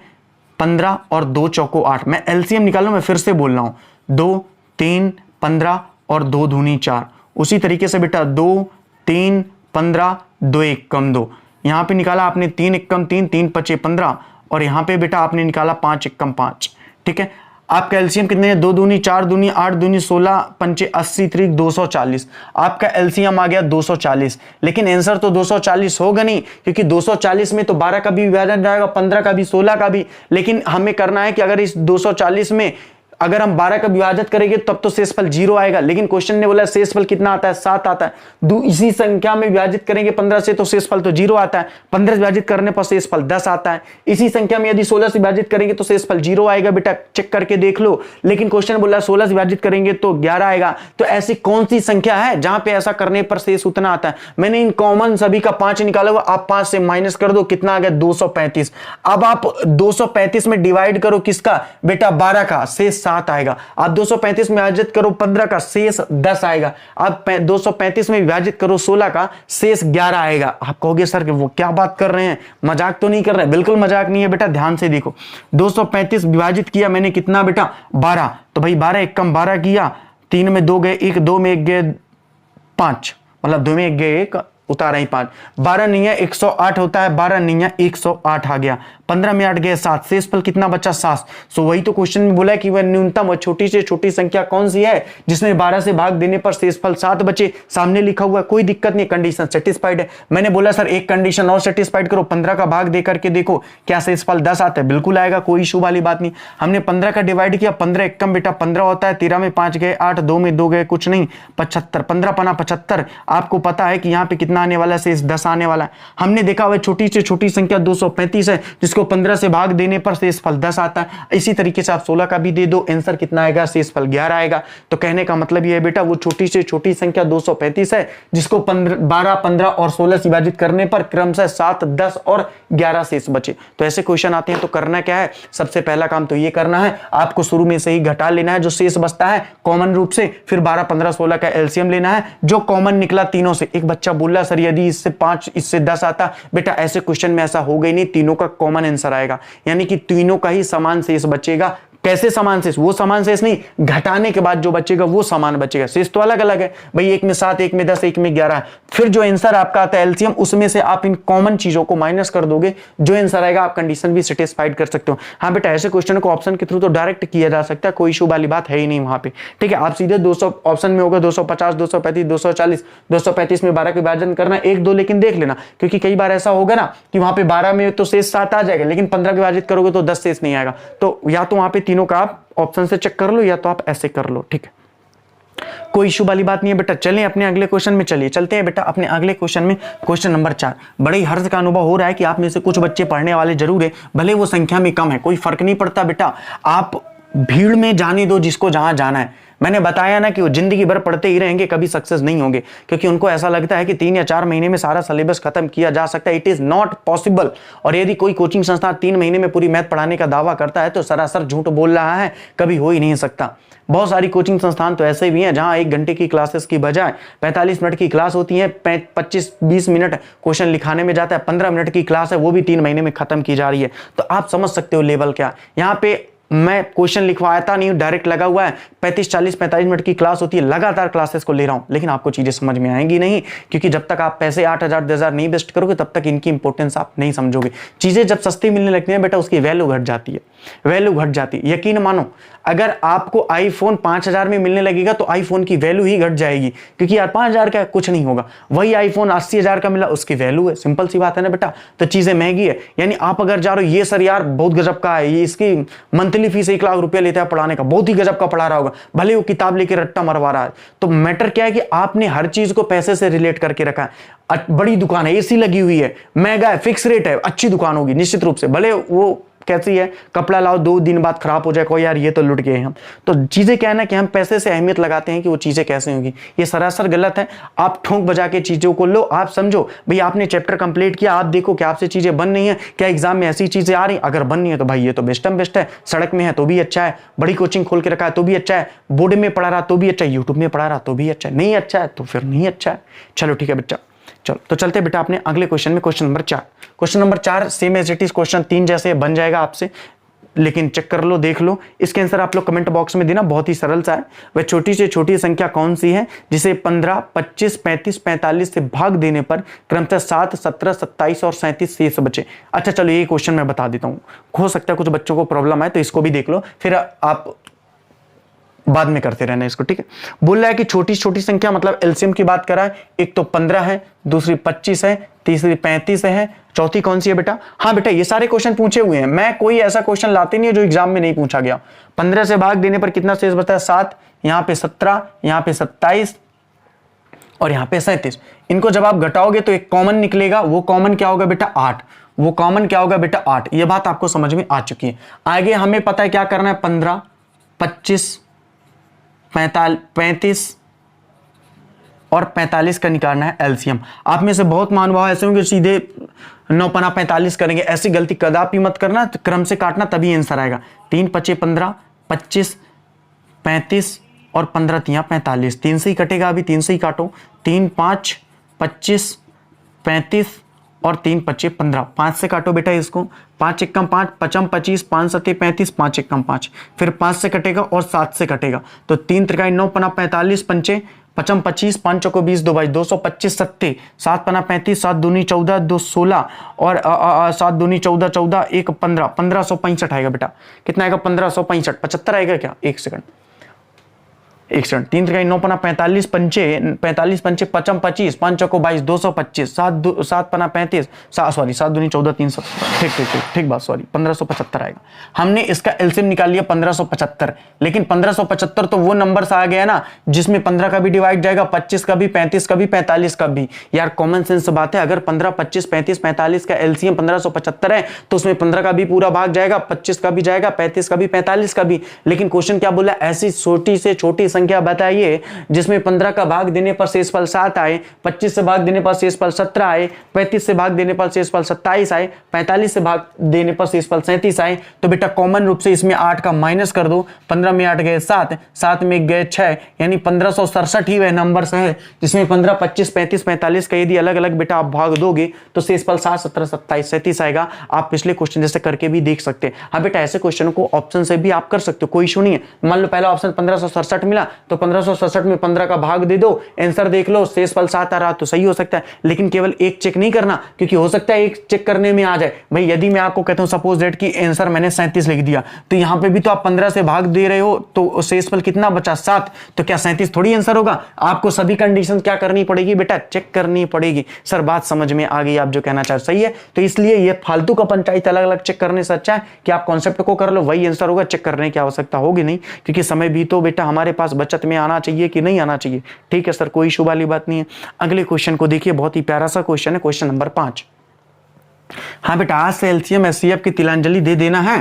15 और 2 चौको 8। मैं एलसीएम निकालूं, मैं फिर से बोल रहा हूं, 2, 3, 15 और 2 दूनी 4। उसी तरीके से बेटा 2, 3, 15, 2 1 कम 2। यहां पे निकाला आपने 3 1 कम 3, 3 5 15, और यहां पे बेटा आपने निकाला 5 1 कम 5। ठीक है, आपका एलसीएम कितने हैं? 2 दूनी 4 दूनी 8 दूनी 16 पंचे 80 त्रिक 240। आपका एलसीएम आ गया 240। लेकिन आंसर तो 240 होगा नहीं, क्योंकि 240 में तो 12 का भी विभाजन जाएगा, 15 का भी, 16 का भी। लेकिन हमें करना है कि अगर इस 240 में अगर हम 12 का विभाजित करेंगे तब तो शेषफल 0 आएगा, लेकिन क्वेश्चन ने बोला शेषफल कितना आता है? 7 आता है। इसी संख्या में विभाजित करेंगे 15 से तो शेषफल तो 0 आता है, 15 से विभाजित करने पर शेषफल 10 आता है। इसी संख्या में यदि 16 से विभाजित करेंगे तो शेषफल 0 आएगा। बेटा चेक करके देख लो, लेकिन क्वेश्चन बोला 16 से विभाजित करेंगे तो 11 आएगा। तो ऐसी कौन सी संख्या है जहां पे ऐसा करने पर शेष उतना आता है? मैंने इन कॉमन सभी का 5 निकाला हुआ, आप 5 से माइनस कर दो, कितना आ गया? 235। अब आप 235 में डिवाइड करो किसका? बेटा 12 का, शेष 7 आएगा। आप 235 में विभाजित करो 15 का, शेष 10 आएगा। आप 235 में विभाजित करो 16 का, शेष 11 आएगा। आप कहोगे सर कि वो क्या बात कर रहे हैं, मजाक तो नहीं कर रहे? बिल्कुल मजाक नहीं है बेटा, ध्यान से देखो। 235 विभाजित किया मैंने कितना बेटा? 12। तो भाई 12 1 कम 12 किया, 3 में 2 गए 1, 2 में 1 गए 5, मतलब 2 में 1 गए 1, उतारा ही 5। 12 नहीं है 108 होता है, 12 नहीं है 108 आ गया। 15 में 8 गए 7, शेषफल कितना बचा? 7। सो वही तो क्वेश्चन में बोला है कि वह न्यूनतम और छोटी से छोटी संख्या कौन सी है जिसमें 12 से भाग देने पर शेषफल 7 बचे। सामने लिखा हुआ, कोई दिक्कत नहीं, कंडीशन सेटिस्फाइड है। मैंने बोला सर एक कंडीशन और सेटिस्फाइड करो, 15 का भाग दे करके देखो क्या शेषफल 10 आता है। बिल्कुल आएगा, कोई इशू वाली बात नहीं। हमने 15 का डिवाइड किया, 15 1 कम बेटा 15 होता है, 13 में 5 गए 8, 2 में 2 गए कुछ नहीं, 75। 15 पना 75। आपको पता है कि यहाँ पे कितना कितना आने वाला है, शेष 10 आने वाला है। हमने देखा हुआ छोटी से छोटी संख्या 235 है, जिसको 15 से भाग देने पर शेषफल 10 आता है। इसी तरीके से आप 16 का भी दे दो, आंसर कितना आएगा, शेषफल 11 आएगा। तो कहने का मतलब ये है बेटा, वो छोटी से छोटी संख्या 235 है, जिसको 12, 15 और 16 से विभाजित करने पर क्रमशः 7, 10 और 11 शेष बचे। तो ऐसे क्वेश्चन आते हैं तो करना क्या है, सबसे पहला काम तो ये करना है, आपको शुरू में से ही घटा लेना है जो शेष बचता है कॉमन रूप से, फिर 12, 15, 16 का एलसीएम लेना है, जो कॉमन निकला तीनों से। एक बच्चा बोल रहा सर यदि इससे 5 इससे 10 आता, बेटा ऐसे क्वेश्चन में ऐसा होगा ही नहीं, तीनों का कॉमन आंसर आएगा, यानी कि तीनों का ही समान शेष बचेगा। कैसे समान शेष, वो समान शेष नहीं, घटाने के बाद जो बचेगा वो समान बचेगा। शेष तो अलग अलग है भाई, एक में 7, एक में 10, एक में 11 है। फिर जो आंसर आपका आता है एलसीएम, उसमें से आप इन कॉमन चीजों को माइनस कर दोगे, जो आंसर आएगा आप कंडीशन भी सेटिस्फाइड कर सकते हो। हाँ बेटा, ऐसे क्वेश्चन को ऑप्शन के थ्रू तो डायरेक्ट किया जा सकता है, कोई इशू वाली बात है ही नहीं वहां पे। ठीक है, आप सीधे 200 ऑप्शन में होगा, 250, 235, 240, 235 में 12 का विभाजन करना, 1, 2 लेकिन देख लेना, क्योंकि कई बार ऐसा होगा ना कि वहां पे 12 में तो शेष 7 आ जाएगा, लेकिन 15 विभाजित करोगे तो 10 शेष नहीं आएगा। तो या तो वहां पे तीनों का आप ऑप्शन से चेक कर लो, या तो आप ऐसे कर लो। ठीक है, कोई इशू वाली बात नहीं है बेटा। चलें अपने अगले क्वेश्चन में, चलते हैं बेटा अपने अगले क्वेश्चन में। Question number 4। बड़े ही हर्ष का अनुभव हो रहा है कि आप में से कुछ बच्चे पढ़ने वाले जरूर है, भले वो संख्या में कम है, कोई फर्क नहीं पड़ता बेटा, आप भीड़ में जाने दो जिसको जहां जाना है। मैंने बताया ना कि वो जिंदगी भर पढ़ते ही रहेंगे, कभी सक्सेस नहीं होंगे, क्योंकि उनको ऐसा लगता है कि 3 या 4 महीने में सारा सिलेबस खत्म किया जा सकता है। It is not possible. और यदि कोई कोचिंग संस्था 3 महीने में पूरी मैथ पढ़ाने का दावा करता है तो सरासर झूठ बोल रहा है, कभी हो ही नहीं सकता। बहुत सारी कोचिंग संस्थान तो ऐसे भी हैं जहां 1 घंटे की क्लासेस की बजाय 45 मिनट की क्लास होती है, 25-20 मिनट क्वेश्चन लिखाने में जाता है, 15 मिनट की क्लास है, वो भी 3 महीने में खत्म की जा रही है। तो आप समझ सकते हो लेवल क्या। यहाँ पे मैं क्वेश्चन लिखवाता नहीं हूं, डायरेक्ट लगा हुआ है, 35-40-45 मिनट की क्लास होती है, लगातार क्लासेस को ले रहा हूं, लेकिन आपको चीजें समझ में आएंगी नहीं, क्योंकि जब तक आप पैसे 8,000 10,000 नहीं वेस्ट करोगे तब तक इनकी इंपॉर्टेंस आप नहीं समझोगे। चीजें जब सस्ती मिलने लगती हैं बेटा, उसकी वैल्यू घट जाती है, वैल्यू घट जाती है। यकीन मानो, अगर आपको आईफोन 5,000 में मिलने लगेगा तो आईफोन की वैल्यू ही घट जाएगी, क्योंकि यार 5,000 का कुछ नहीं होगा। वही आईफोन 80,000 का मिला, उसकी वैल्यू है, सिंपल सी बात है ना बेटा। तो चीजें महंगी है, यानी आप अगर जा रहे हो, ये सर यार बहुत गजब का है, ये इसकी मंथली फीस 1 लाख रुपया लेता है पढ़ाने का, बहुत ही गजब का पढ़ा रहा होगा, भले वो किताब लेके रट्टा मरवा रहा है। तो मैटर क्या है कि आपने हर चीज को पैसे से रिलेट करके रखा है। बड़ी दुकान है, एसी लगी हुई है, महंगा है, फिक्स रेट है, अच्छी दुकान होगी निश्चित रूप से, भले वो कैसी है, कपड़ा लाओ 2 दिन बाद खराब हो जाए, कोई यार ये तो लुट गए हम। तो चीजें क्या है ना कि हम पैसे से अहमियत लगाते हैं कि वो चीजें कैसे होंगी, ये सरासर गलत है। आप ठोंक बजा के चीजों को लो, आप समझो भाई आपने चैप्टर कंप्लीट किया, आप देखो क्या आपसे चीजें बन रही हैं, क्या एग्जाम में ऐसी चीजें आ रही, अगर बन रही है तो भाई ये तो बेस्ट है, सड़क में है तो भी अच्छा है, बड़ी कोचिंग खोल के रखा है तो भी अच्छा है, बोर्ड में पढ़ा रहा तो भी अच्छा है, यूट्यूब में पढ़ा रहा तो भी अच्छा है, नहीं अच्छा है तो फिर नहीं अच्छा है। चलो ठीक है बच्चा, चलो तो चलते बेटा अपने अगले क्वेश्चन में। Question number 4। Question number 4 same as it is question 3 जैसे बन जाएगा आपसे, लेकिन चेक कर लो, देख लो। इसके आंसर आप लोग कमेंट बॉक्स में देना, बहुत ही सरल सा है। वह छोटी से छोटी संख्या कौन सी है जिसे 15, 25, 35, 45 से भाग देने पर क्रमशः 7, 17, 27 और 37 शेष बचे। अच्छा चलो ये क्वेश्चन मैं बता देता हूँ, हो सकता है कुछ बच्चों को प्रॉब्लम है, तो इसको भी देख लो, फिर आप बाद में करते रहना इसको। ठीक है, बोल रहा है कि छोटी छोटी संख्या मतलब एलसीएम की बात करा है, एक तो 15 है, दूसरी 25 है, तीसरी 35 है, चौथी कौन सी है बेटा? हाँ बेटा, ये सारे क्वेश्चन पूछे हुए हैं, मैं कोई ऐसा क्वेश्चन लाते नहीं है जो एग्जाम में नहीं पूछा गया। 15 से भाग देने पर कितना शेष बचता है? 7, यहाँ पे 17, यहाँ पे 27 और यहाँ पे 37। इनको जब आप घटाओगे तो एक कॉमन निकलेगा, वो कॉमन क्या होगा बेटा? 8। वो कॉमन क्या होगा बेटा? 8। ये बात आपको समझ में आ चुकी है। आगे हमें पता है क्या करना है, 15, 25, 35 और 45 का निकालना है एलसीएम। आप में से बहुत महानुभाव ऐसे होंगे सीधे 9 पना 45 करेंगे, ऐसी गलती कदापि मत करना, क्रम से काटना तभी आंसर आएगा। 3 पचे 15, 25, 35 और 15 तिया 45, 3 से ही कटेगा, अभी 3 से ही काटो। 3 5 25 35 और 3 पचे 15, 5 से काटो बेटा इसको। 5 एकम 5, 5 25, 5 सते 35, 5 एकम 5, फिर 5 से कटेगा और 7 से कटेगा, तो 3 त्रिकाई 9 पना 45 पंचे 5 25, 5 चौको 20, 2 22, 225 सत्ते, 7 पना 35, 7 दूनी 14, 2 16 और 7 दूनी 14, 14 1 15, 1565 आएगा बेटा। कितना आएगा? 1565। 75 आएगा क्या? एक सेकंड, एक सेकंड, 3 3 9 पना 45 45 पंचे पचम 25 5 चौको 22 225 7 पना 35 सॉरी 7 दूनी 14 370 ठीक ठीक ठीक ठीक बात सॉरी 1575 आएगा। हमने इसका एलसीएम निकाल लिया 1575, लेकिन 1575 तो वो नंबर आ गया ना जिसमें 15 का भी डिवाइड जाएगा, 25 का भी, 35 का भी, 45 का भी। यार कॉमन सेंस बात है, अगर 15 25 35 45 का एलसीएम 1575 है तो उसमें 15 का भी पूरा भाग जाएगा, 25 का भी जाएगा, 35 का भी, 45 का भी। लेकिन क्वेश्चन क्या बोला, ऐसी छोटी से छोटी संख्या बताइए जिसमें 15 का भाग देने पर शेषफल 7 आए, 25 से भाग देने पर शेषफल 17 आए, 35 से भाग देने पर शेषफल 27 आए, 45 से भाग देने पर शेषफल 37 आए। तो बेटा कॉमन रूप से इसमें 8 का माइनस कर दो, 15 में 8 गए 7, 7 में गए 6, यानी 1567 ही वह नंबर है जिसमें 15 25 35 45 का यदि अलग अलग बेटा आप भाग दोगे तो शेषफल 7 17 27 37 आएगा। आप पिछले क्वेश्चन जैसे करके भी देख सकते हैं। हाँ बेटा ऐसे क्वेश्चन को ऑप्शन से भी आप कर सकते हो, कोई इशू नहीं है। मान लो पहला ऑप्शन 1567 मिला तो 1567 में 15 का भाग दे दो, आंसर देख लो, शेषफल 7 आ रहा तो सही हो सकता है। लेकिन केवल एक चेक नहीं करना, क्योंकि हो सकता है एक चेक करने में आ जाए। भाई यदि मैं आपको कहता हूं सपोज दैट कि आंसर मैंने 37 लिख दिया, तो यहां पे भी तो आप 15 से भाग दे रहे हो तो शेषफल कितना बचा 7, तो क्या 37 थोड़ी आंसर होगा? आपको सभी कंडीशन क्या करनी पड़ेगी बेटा, चेक करनी पड़ेगी। सर बात समझ में आ गई आप जो कहना चाह रहे, सही है। तो इसलिए ये फालतू का पंचायत अलग अलग चेक करने से अच्छा है कि आप कॉन्सेप्ट को कर लो, वही आंसर होगा, चेक करने की आवश्यकता होगी नहीं, क्योंकि समय भी तो बेटा हमारे पास बचत में आना चाहिए कि नहीं आना चाहिए। ठीक है सर, कोई इशू वाली बात नहीं है। अगले क्वेश्चन को देखिए, बहुत ही प्यारा सा क्वेश्चन है, क्वेश्चन नंबर 5। हाँ बेटा आज से एलसीएम एचसीएफ की तिलांजलि दे देना है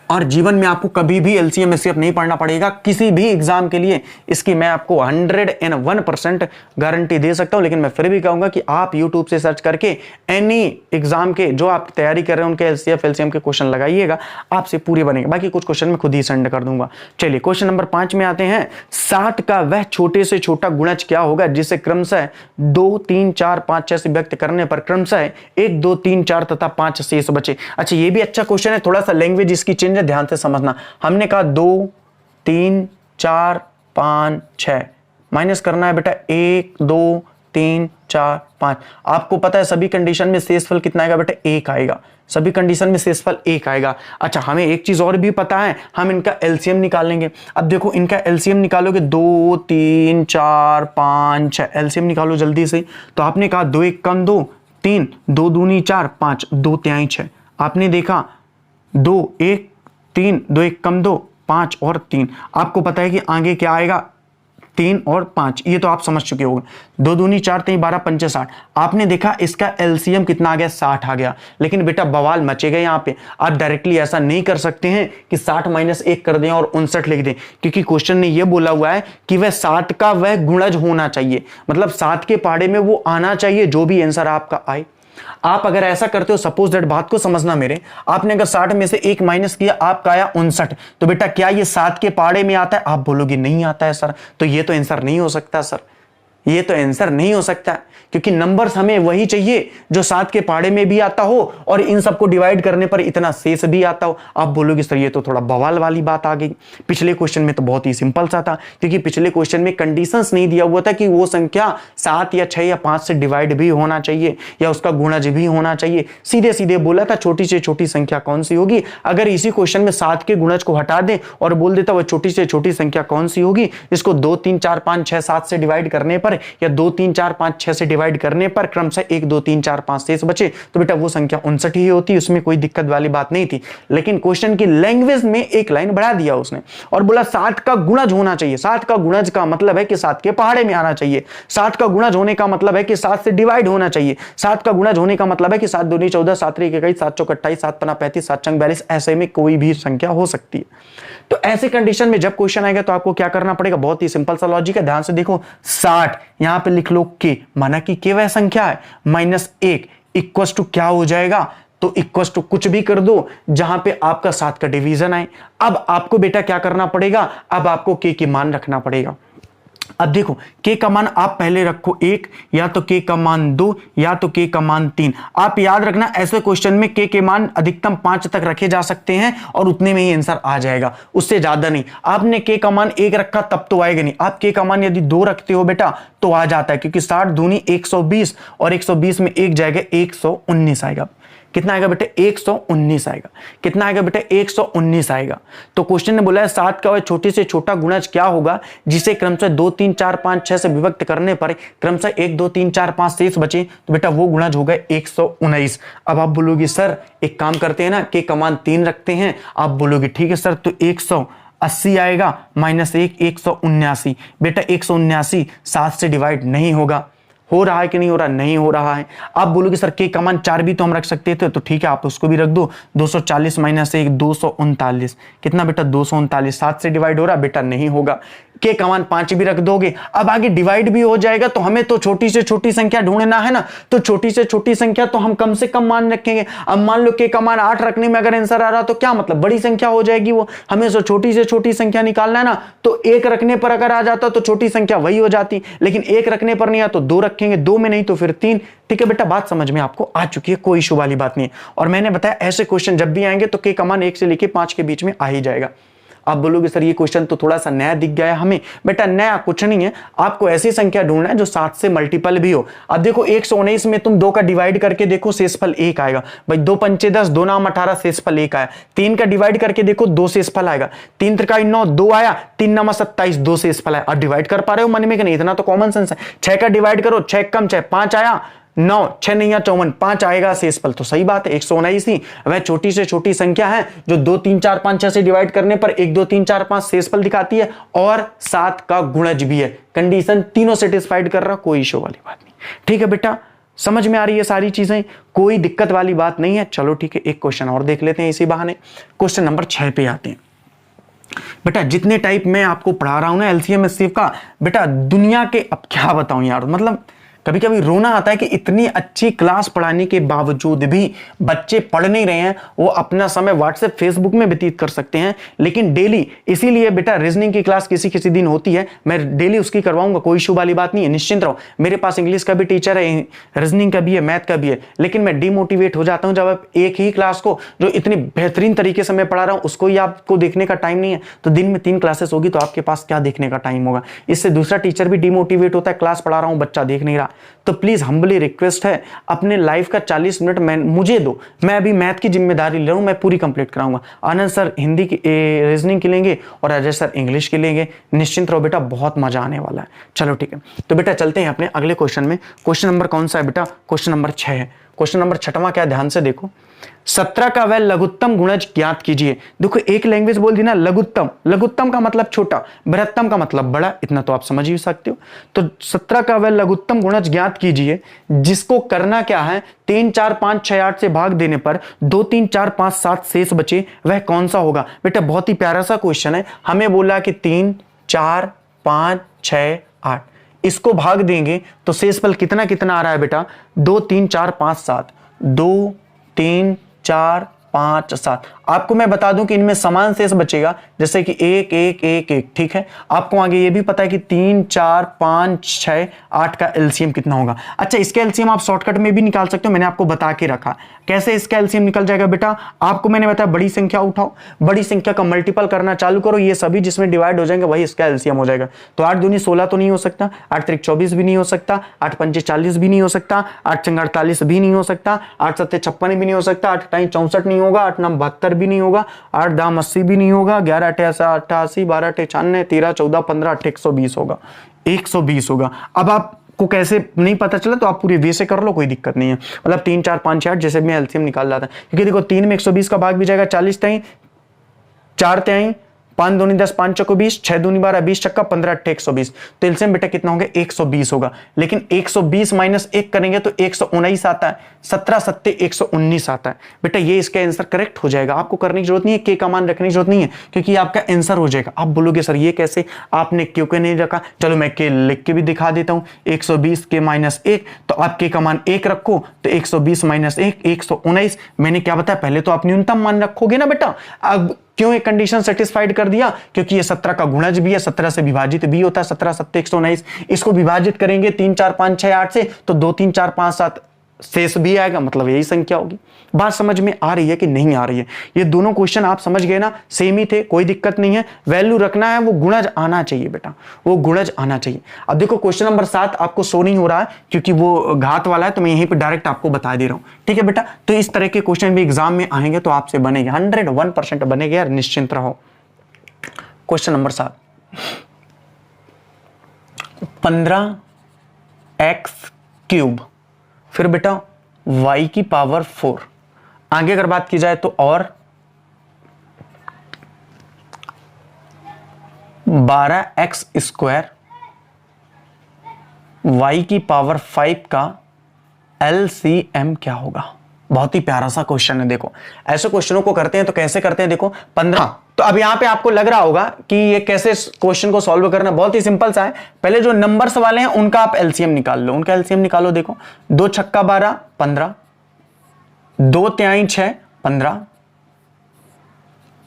और जीवन में आपको कभी भी एलसीएम एचसीएफ नहीं पढ़ना पड़ेगा किसी भी एग्जाम के लिए। इसकी मैं आपको 101% गारंटी दे सकता हूं। लेकिन मैं फिर भी कहूंगा कि आप YouTube से सर्च करके एनी एग्जाम के जो आप तैयारी कर रहे हैं उनके एलसीएफ एलसीएम के क्वेश्चन लगाइएगा, आपसे पूरे बनेंगे। बाकी कुछ क्वेश्चन मैं खुद ही सेंड कर दूंगा। चलिए क्वेश्चन नंबर 5 में आते हैं। 60 का वह छोटे से छोटा गुणज क्या होगा जिसे क्रमशः 2 3 4 5 6 से व्यक्त करने पर क्रमशः 1 2 3 4 तथा 5 शेष बचे। अच्छा ये भी अच्छा क्वेश्चन है, थोड़ा सा लैंग्वेज इसकी चेंज, ध्यान से समझना। हमने कहा 2 3 4 5 6 माइनस करना है बेटा 1 2 3 4 5। आपको पता है सभी कंडीशन में शेषफल कितना आएगा बेटा, 1 आएगा। सभी कंडीशन में शेषफल 1 आएगा। अच्छा हमें एक चीज और भी पता है, हम इनका एलसीएम निकालेंगे। अब देखो इनका एलसीएम निकालोगे 2 3 4 5 6, एलसीएम निकालो जल्दी से। तो आपने कहा 2 1 कम 2 3, 2 दूनी 4 5, 2 तिहाई 6। आपने देखा 2 1 3, 2 1 कम 2 5 और 3। आपको पता है कि आगे क्या आएगा 3 और 5, ये तो आप समझ चुके होंगे। 2 दूनी 4 3 12 5 60। आपने देखा इसका एलसीएम कितना आ गया, 60 आ गया। लेकिन बेटा बवाल मचेगा यहाँ पे। आप डायरेक्टली ऐसा नहीं कर सकते हैं कि 60 माइनस 1 कर दें और 59 लिख दें, क्योंकि क्वेश्चन ने ये बोला हुआ है कि वह 60 का वह गुणज होना चाहिए, मतलब 60 के पहाड़े में वो आना चाहिए जो भी आंसर आपका आए। आप अगर ऐसा करते हो, सपोज दैट, बात को समझना मेरे, आपने अगर 60 में से 1 माइनस किया, आपका आया 59, तो बेटा क्या ये 7 के पहाड़े में आता है? आप बोलोगे नहीं आता है सर, तो ये तो आंसर नहीं हो सकता सर, ये तो आंसर नहीं हो सकता, क्योंकि नंबर्स हमें वही चाहिए जो 7 के पहाड़े में भी आता हो और इन सबको डिवाइड करने पर इतना शेष भी आता हो। आप बोलोगे सर ये तो थोड़ा बवाल वाली बात आ गई। पिछले क्वेश्चन में तो बहुत ही सिंपल सा था, क्योंकि पिछले क्वेश्चन में कंडीशंस नहीं दिया हुआ था कि वो संख्या 7 या 6 या 5 से डिवाइड भी होना चाहिए या उसका गुणज भी होना चाहिए। सीधे सीधे बोला था छोटी से छोटी संख्या कौन सी होगी। अगर इसी क्वेश्चन में 7 के गुणज को हटा दें और बोल देता वह छोटी से छोटी संख्या कौन सी होगी, इसको 2 3 4 5 6 7 से डिवाइड करने पर या 2 3 4 5 6 से डिवाइड करने पर क्रमशः 1 2 3 4 5 शेष बचे, तो बेटा वो संख्या 59 ही होती, उसमें कोई दिक्कत वाली बात नहीं थी। लेकिन क्वेश्चन की लैंग्वेज में एक लाइन बढ़ा दिया उसने और बोला 7 का गुणज होना चाहिए। 7 का गुणज का मतलब है कि 7 के पहाड़े में आना चाहिए। 7 का गुणज होने का मतलब है कि 7 से डिवाइड होना चाहिए। 7 का गुणज होने का मतलब है कि 7 दूनी 14, 7 3 21, 7 चौक 28, 7 पना 35, 7 चंग 42, ऐसे में कोई भी संख्या हो सकती है। तो ऐसे कंडीशन में जब क्वेश्चन आएगा तो आपको क्या करना पड़ेगा, बहुत ही सिंपल सा लॉजिक है, ध्यान से देखो। 60 यहां पे लिख लो के, माना कि के वह संख्या है, -1 इक्वल टू क्या हो जाएगा, तो इक्वल टू कुछ भी कर दो जहां पे आपका 7 का डिवीजन आए। अब आपको बेटा क्या करना पड़ेगा, अब आपको के मान रखना पड़ेगा। अब देखो के का मान आप पहले रखो 1, या तो के का मान 2, या तो के का मान 3। आप याद रखना ऐसे क्वेश्चन में के मान अधिकतम 5 तक रखे जा सकते हैं और उतने में ही आंसर आ जाएगा, उससे ज्यादा नहीं। आपने के का मान 1 रखा तब तो आएगा नहीं। आप के का मान यदि 2 रखते हो बेटा तो आ जाता है, क्योंकि 60 दूनी 120 और 120 में 1 जाएगा 119 आएगा। कितना आएगा बेटा 119 आएगा। कितना आएगा बेटा 119 आएगा। तो क्वेश्चन ने बोला है 7 का वह छोटी से छोटा गुणज क्या होगा जिसे क्रमशः 2 3 4 5 6 से विभक्त करने पर क्रमशः 1 2 3 4 5 शेष बचे, तो बेटा वो गुणज होगा 119। अब आप बोलोगे सर एक काम करते हैं ना कि कमान 3 रखते हैं। आप बोलोगे ठीक है सर, तो 180 आएगा -1 179। बेटा 179 7 से डिवाइड नहीं होगा। हो रहा है कि नहीं हो रहा? नहीं हो रहा है। आप बोलोगे सर के कमान 4 भी तो हम रख सकते थे, तो ठीक है आप उसको भी रख दो। 240 -1 239। कितना बेटा 239। 7 से डिवाइड हो रहा? बेटा नहीं होगा। के कमान 5 भी रख दोगे। अब आगे डिवाइड भी हो जाएगा, तो हमें तो छोटी से छोटी संख्या ढूंढना है ना, तो छोटी से छोटी संख्या तो हम कम से कम मान रखेंगे। अब मान लो के कमान 8 रखने में अगर आंसर आ रहा तो क्या मतलब बड़ी संख्या हो जाएगी वो। हमें तो छोटी से छोटी संख्या निकालना है ना, तो 1 रखने पर अगर आ जाता तो छोटी संख्या वही हो जाती, लेकिन 1 रखने पर नहीं आ तो 2 रखेंगे, 2 में नहीं तो फिर 3। ठीक है बेटा, बात समझ में आपको आ चुकी है, कोई इशू वाली बात नहीं है। और मैंने बताया ऐसे क्वेश्चन जब भी आएंगे तो के कमान 1 से लेके 5 के बीच में आ ही जाएगा। आप बोलोगे सर ये क्वेश्चन तो थोड़ा सा नया दिख गया है हमें। बेटा नया कुछ नहीं है, आपको ऐसी संख्या ढूंढना है जो 7 से मल्टीपल भी हो। अब देखो 119 में तुम 2 का डिवाइड करके देखो शेषफल 1 आएगा। भाई 2 पंचे 10, 2 नाम 18 शेषफल 1 आया। 3 का डिवाइड करके देखो 2 शेषफल आएगा। 3 त्रिकाई 9 2 आया, 3 नामा 27 2 शेषफल आया। अब डिवाइड कर पा रहे हो मन में कि नहीं? इतना तो कॉमन सेंस है। 6 का डिवाइड करो, 6 कम 6 5 आया, 9 6 नहीं 54 5 आएगा शेषफल। तो सही बात है 119 ही वह छोटी से छोटी संख्या है जो 2 3 4 5 6 से डिवाइड करने पर 1 2 3 4 5 शेषफल दिखाती है और 7 का गुणज भी है। कंडीशन तीनों सेटिस्फाइड कर रहा, कोई इशू वाली बात नहीं। ठीक है बेटा, समझ में आ रही है सारी चीजें, कोई दिक्कत वाली बात नहीं है। चलो ठीक है, एक क्वेश्चन और देख लेते हैं इसी बहाने। क्वेश्चन नंबर 6 पे आते हैं। बेटा जितने टाइप मैं आपको पढ़ा रहा हूं ना एलसीएम एचसीएफ का, बेटा दुनिया के अब क्या बताऊं यार, मतलब कभी कभी रोना आता है कि इतनी अच्छी क्लास पढ़ाने के बावजूद भी बच्चे पढ़ नहीं रहे हैं। वो अपना समय व्हाट्सएप फेसबुक में व्यतीत कर सकते हैं, लेकिन डेली, इसीलिए बेटा रीजनिंग की क्लास किसी किसी दिन होती है, मैं डेली उसकी करवाऊंगा, कोई इशू वाली बात नहीं है, निश्चिंत रहो। मेरे पास इंग्लिश का भी टीचर है, रीजनिंग का भी है, मैथ का भी है, लेकिन मैं डिमोटिवेट हो जाता हूं जब आप एक ही क्लास को जो इतनी बेहतरीन तरीके से मैं पढ़ा रहा हूं उसको ही आपको देखने का टाइम नहीं है। तो दिन में 3 क्लासेस होगी तो आपके पास क्या देखने का टाइम होगा? इससे दूसरा टीचर भी डिमोटिवेट होता है, क्लास पढ़ा रहा हूं बच्चा देख नहीं रहा। तो प्लीज हम्बली रिक्वेस्ट है, अपने लाइफ का 40 मिनट मुझे दो, मैं अभी मैथ की जिम्मेदारी ले रहा हूं, मैं पूरी कंप्लीट कराऊंगा। आनंद सर हिंदी की रीजनिंग की लेंगे और अजय सर इंग्लिश की लेंगे। निश्चिंत रहो बेटा, बहुत मजा आने वाला है। चलो ठीक है, तो बेटा चलते हैं अपने अगले क्वेश्चन में। क्वेश्चन नंबर कौन सा है बेटा? क्वेश्चन नंबर 6 है। क्वेश्चन नंबर 6वां क्या, ध्यान से देखो। 17 का वह लघुत्तम गुणज ज्ञात कीजिए। देखो एक लैंग्वेज बोल दी ना लघुत्तम, लघुत्तम का मतलब छोटा, बृहत्तम का मतलब बड़ा, इतना तो आप समझ ही सकते हो। तो 17 का वह लघुत्तम गुणज ज्ञात कीजिए जिसको करना क्या है, 3 4 5 6 8 से भाग देने पर 2 3 4 5 7 शेष बचे, वह कौन सा होगा? बेटा बहुत ही प्यारा सा क्वेश्चन है। हमें बोला कि 3 4 5 6 8, इसको भाग देंगे तो शेषफल कितना कितना आ रहा है बेटा? 2 3 4 5 7, 2 3 4 5 7। आपको मैं बता दूं कि इनमें समान शेष बचेगा, जैसे कि 1 1 1 1। ठीक है, आपको आगे ये भी पता है कि 3 4 5 6 8 का एलसीएम कितना होगा। अच्छा, इसका एलसीएम आप शॉर्टकट में भी निकाल सकते हो, मैंने आपको बता के रखा। कैसे इसका एलसीएम निकल जाएगा बेटा? आपको मैंने बताया बड़ी संख्या उठाओ, बड़ी संख्या का मल्टीपल करना चालू करो, ये सभी जिसमें डिवाइड हो जाएंगे वही इसका एलसीएम हो जाएगा। तो 8 दूनी 16 तो नहीं हो सकता, 8 त्रिक 24 भी नहीं हो सकता, 8 पंचे 40 भी नहीं हो सकता, 8 चंग 48 भी नहीं हो सकता, 8 सत्ते 56 भी नहीं हो सकता, 8 टाइम 64 नहीं होगा, 8 9 72 भी नहीं होगा, 8 दाम 80 भी नहीं होगा, 11 88 12 96 13 14 15 120 होगा, 120 होगा। अब आपको कैसे नहीं पता चला तो आप पूरे वे से कर लो, कोई दिक्कत नहीं है। मतलब 3 4 5 6 8 जैसे मैं एलसीएम निकाल रहा था, क्योंकि देखो 3 में 120 का भाग भी जाएगा, 40 तई 4 तई 5 दूनी 10 5 चौको 20, 6 दूनी 12 20 चक्का 15 8 120। तो एलसीएम बेटा कितना होगा? 120 होगा। लेकिन 120 माइनस 1 करेंगे तो 119 आता है, 17 सत्ते 119 आता है। बेटा ये इसका आंसर करेक्ट हो जाएगा, आपको करने की जरूरत नहीं है, के का मान रखने की जरूरत नहीं है, क्योंकि आपका आंसर हो जाएगा। आप बोलोगे सर ये कैसे, आपने क्यों के नहीं रखा? चलो मैं के लिख के भी दिखा देता हूं। 120 के माइनस 1, तो आप के का मान 1 रखो, तो 120 माइनस 1 119। मैंने क्या बताया, पहले तो आप न्यूनतम मान रखोगे ना बेटा। अब क्यों एक कंडीशन सेटिस्फाइड कर दिया? क्योंकि ये 17 का गुणज भी है, 17 से विभाजित भी होता है, 17 सत्ते 119। इसको विभाजित करेंगे 3 4 5 6 8 से, तो 2 3 4 5 7 शेष भी आएगा, मतलब यही संख्या होगी। बात समझ में आ रही है कि नहीं आ रही है? ये दोनों क्वेश्चन आप समझ गए ना, सेम ही थे, कोई दिक्कत नहीं है। वैल्यू रखना है, वो गुणज आना चाहिए बेटा, वो गुणज आना चाहिए। अब देखो क्वेश्चन नंबर 7 आपको शो नहीं हो रहा है क्योंकि वो घात वाला है, तो मैं यहीं पे डायरेक्ट आपको बता दे रहा हूं, ठीक है बेटा। तो इस तरह के क्वेश्चन भी एग्जाम में आएंगे तो आपसे बनेंगे, 101% बनेंगे यार, निश्चिंत रहो। क्वेश्चन नंबर 7, 15x³ फिर बेटा y की पावर 4। आगे अगर बात की जाए तो और 12x² y की पावर 5 का LCM क्या होगा? बहुत ही प्यारा सा क्वेश्चन है। देखो ऐसे क्वेश्चनों को करते हैं तो कैसे करते हैं, देखो 15। तो अब यहां पे आपको लग रहा होगा कि ये कैसे क्वेश्चन को सॉल्व करना, बहुत ही सिंपल सा है। पहले जो नंबर्स वाले हैं उनका आप एलसीएम निकाल लो, उनका एलसीएम निकालो। देखो 2 छक्का 12 15, 2 तिहाई 6 15,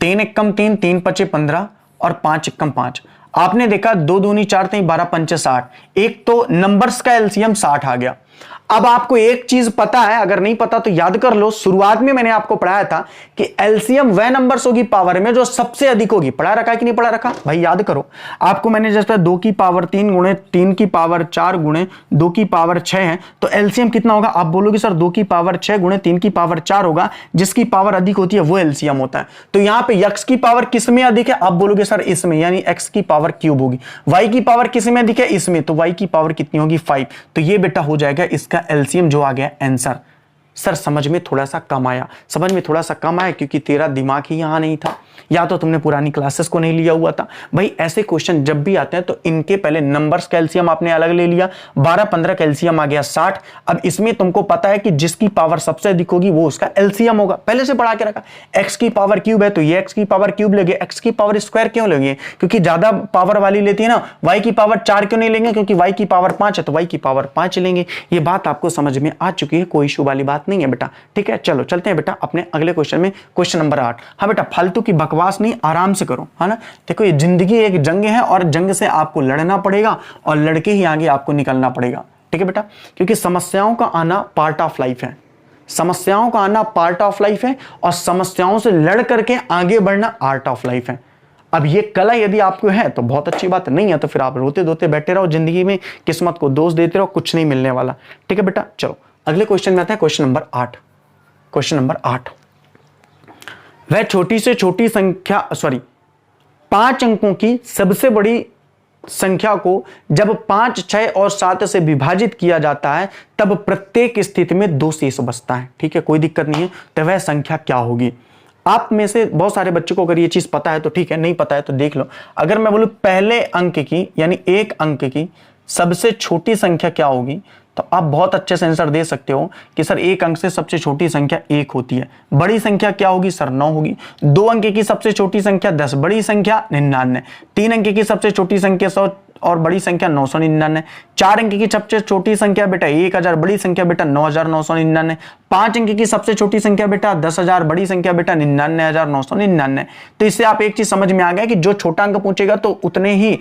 3 एकम 3, 3 पचे 15 और 5 एकम 5। आपने देखा 2 दूनी 4 3 12 पंचे 60। एक तो नंबर्स का एलसीएम 60 आ गया। अब आपको एक चीज पता है, अगर नहीं पता तो याद कर लो, शुरुआत में मैंने आपको पढ़ाया था कि एलसीएम वह नंबर्स होगी पावर में जो सबसे अधिक होगी। पढ़ा रखा है कि नहीं पढ़ा रखा भाई? याद करो। आपको मैंने जैसे 2 की पावर 3 गुणे 3 की पावर 4 गुणे 2 की पावर 6 है, तो एलसीएम कितना होगा? आप बोलोगे सर 2 की पावर 6 गुणे 3 की पावर 4 होगा, जिसकी पावर अधिक होती है वो एलसीएम होता है। तो यहां पे एक्स की पावर किस में अधिक है? आप बोलोगे सर इसमें, यानी एक्स की पावर क्यूब होगी। वाई की पावर किस में अधिक है? इसमें, तो वाई की पावर कितनी होगी? 5। तो ये बेटा हो जाएगा इसका एलसीएम जो आ गया आंसर। सर समझ में थोड़ा सा कम आया, समझ में थोड़ा सा कम आया क्योंकि तेरा दिमाग ही यहां नहीं था, या तो तुमने पुरानी क्लासेस को नहीं लिया हुआ था। भाई ऐसे क्वेश्चन जब भी आते हैं तो इनके पहले नंबर्स का एलसीएम आपने अलग ले लिया, 12 15 का एलसीएम आ गया 60। अब इसमें तुमको पता है कि जिसकी पावर सबसे अधिक होगी वो उसका एलसीएम होगा, पहले से बढ़ा के रखा। एक्स की पावर क्यूब है तो ये एक्स की पावर क्यूब लेंगे। एक्स की पावर स्क्वायर क्यों लेंगे? क्योंकि ज्यादा पावर वाली लेती है ना। वाई की पावर 4 क्यों नहीं लेंगे? क्योंकि वाई की पावर 5 है तो वाई की पावर 5 लेंगे। ये बात आपको समझ में आ चुकी है, कोई इशू वाली बात नहीं है बेटा, ठीक है। चलो चलते हैं बेटा अपने अगले क्वेश्चन में, क्वेश्चन नंबर 8। हाँ बेटा फालतू की बकवास नहीं, आराम से करो, है ना। देखो ये जिंदगी एक जंग है और जंग से आपको लड़ना पड़ेगा और लड़के ही आगे आपको निकलना पड़ेगा, ठीक है बेटा। क्योंकि समस्याओं का आना पार्ट ऑफ लाइफ है, समस्याओं का आना पार्ट ऑफ लाइफ है और समस्याओं से लड़ करके आगे बढ़ना आर्ट ऑफ लाइफ है। अब ये कला यदि आपको है तो बहुत अच्छी बात, नहीं है तो फिर आप रोते धोते बैठे रहो जिंदगी में, किस्मत को दोष देते रहो, कुछ नहीं मिलने वाला, ठीक है बेटा। चलो अगले क्वेश्चन में आते हैं, क्वेश्चन नंबर 8। क्वेश्चन नंबर 8, वह छोटी से छोटी संख्या 5 अंकों की सबसे बड़ी संख्या को जब 5, 6 और 7 से विभाजित किया जाता है तब प्रत्येक स्थिति में 2 शेष बचता है, ठीक है, कोई दिक्कत नहीं है। तो वह संख्या क्या होगी? आप में से बहुत सारे बच्चों को अगर ये चीज पता है तो ठीक है, नहीं पता है तो देख लो। अगर मैं बोलूं पहले अंक की यानी 1 अंक की सबसे छोटी संख्या क्या होगी, तो आप बहुत अच्छे से आंसर दे सकते हो कि सर 1 अंक से सबसे छोटी संख्या 1 होती है। बड़ी संख्या क्या होगी? सर 9 होगी। 2 अंक की सबसे छोटी संख्या 10, बड़ी संख्या 99। 3 अंक की सबसे छोटी संख्या 100 और बड़ी संख्या 999। 4 अंक की सबसे छोटी संख्या बेटा 1000, बड़ी संख्या बेटा 9999। 5 अंक की सबसे छोटी संख्या बेटा 10,000, बड़ी संख्या बेटा 99,999। तो इससे आप एक चीज समझ में आ गया कि जो छोटा अंक पूछेगा तो उतने ही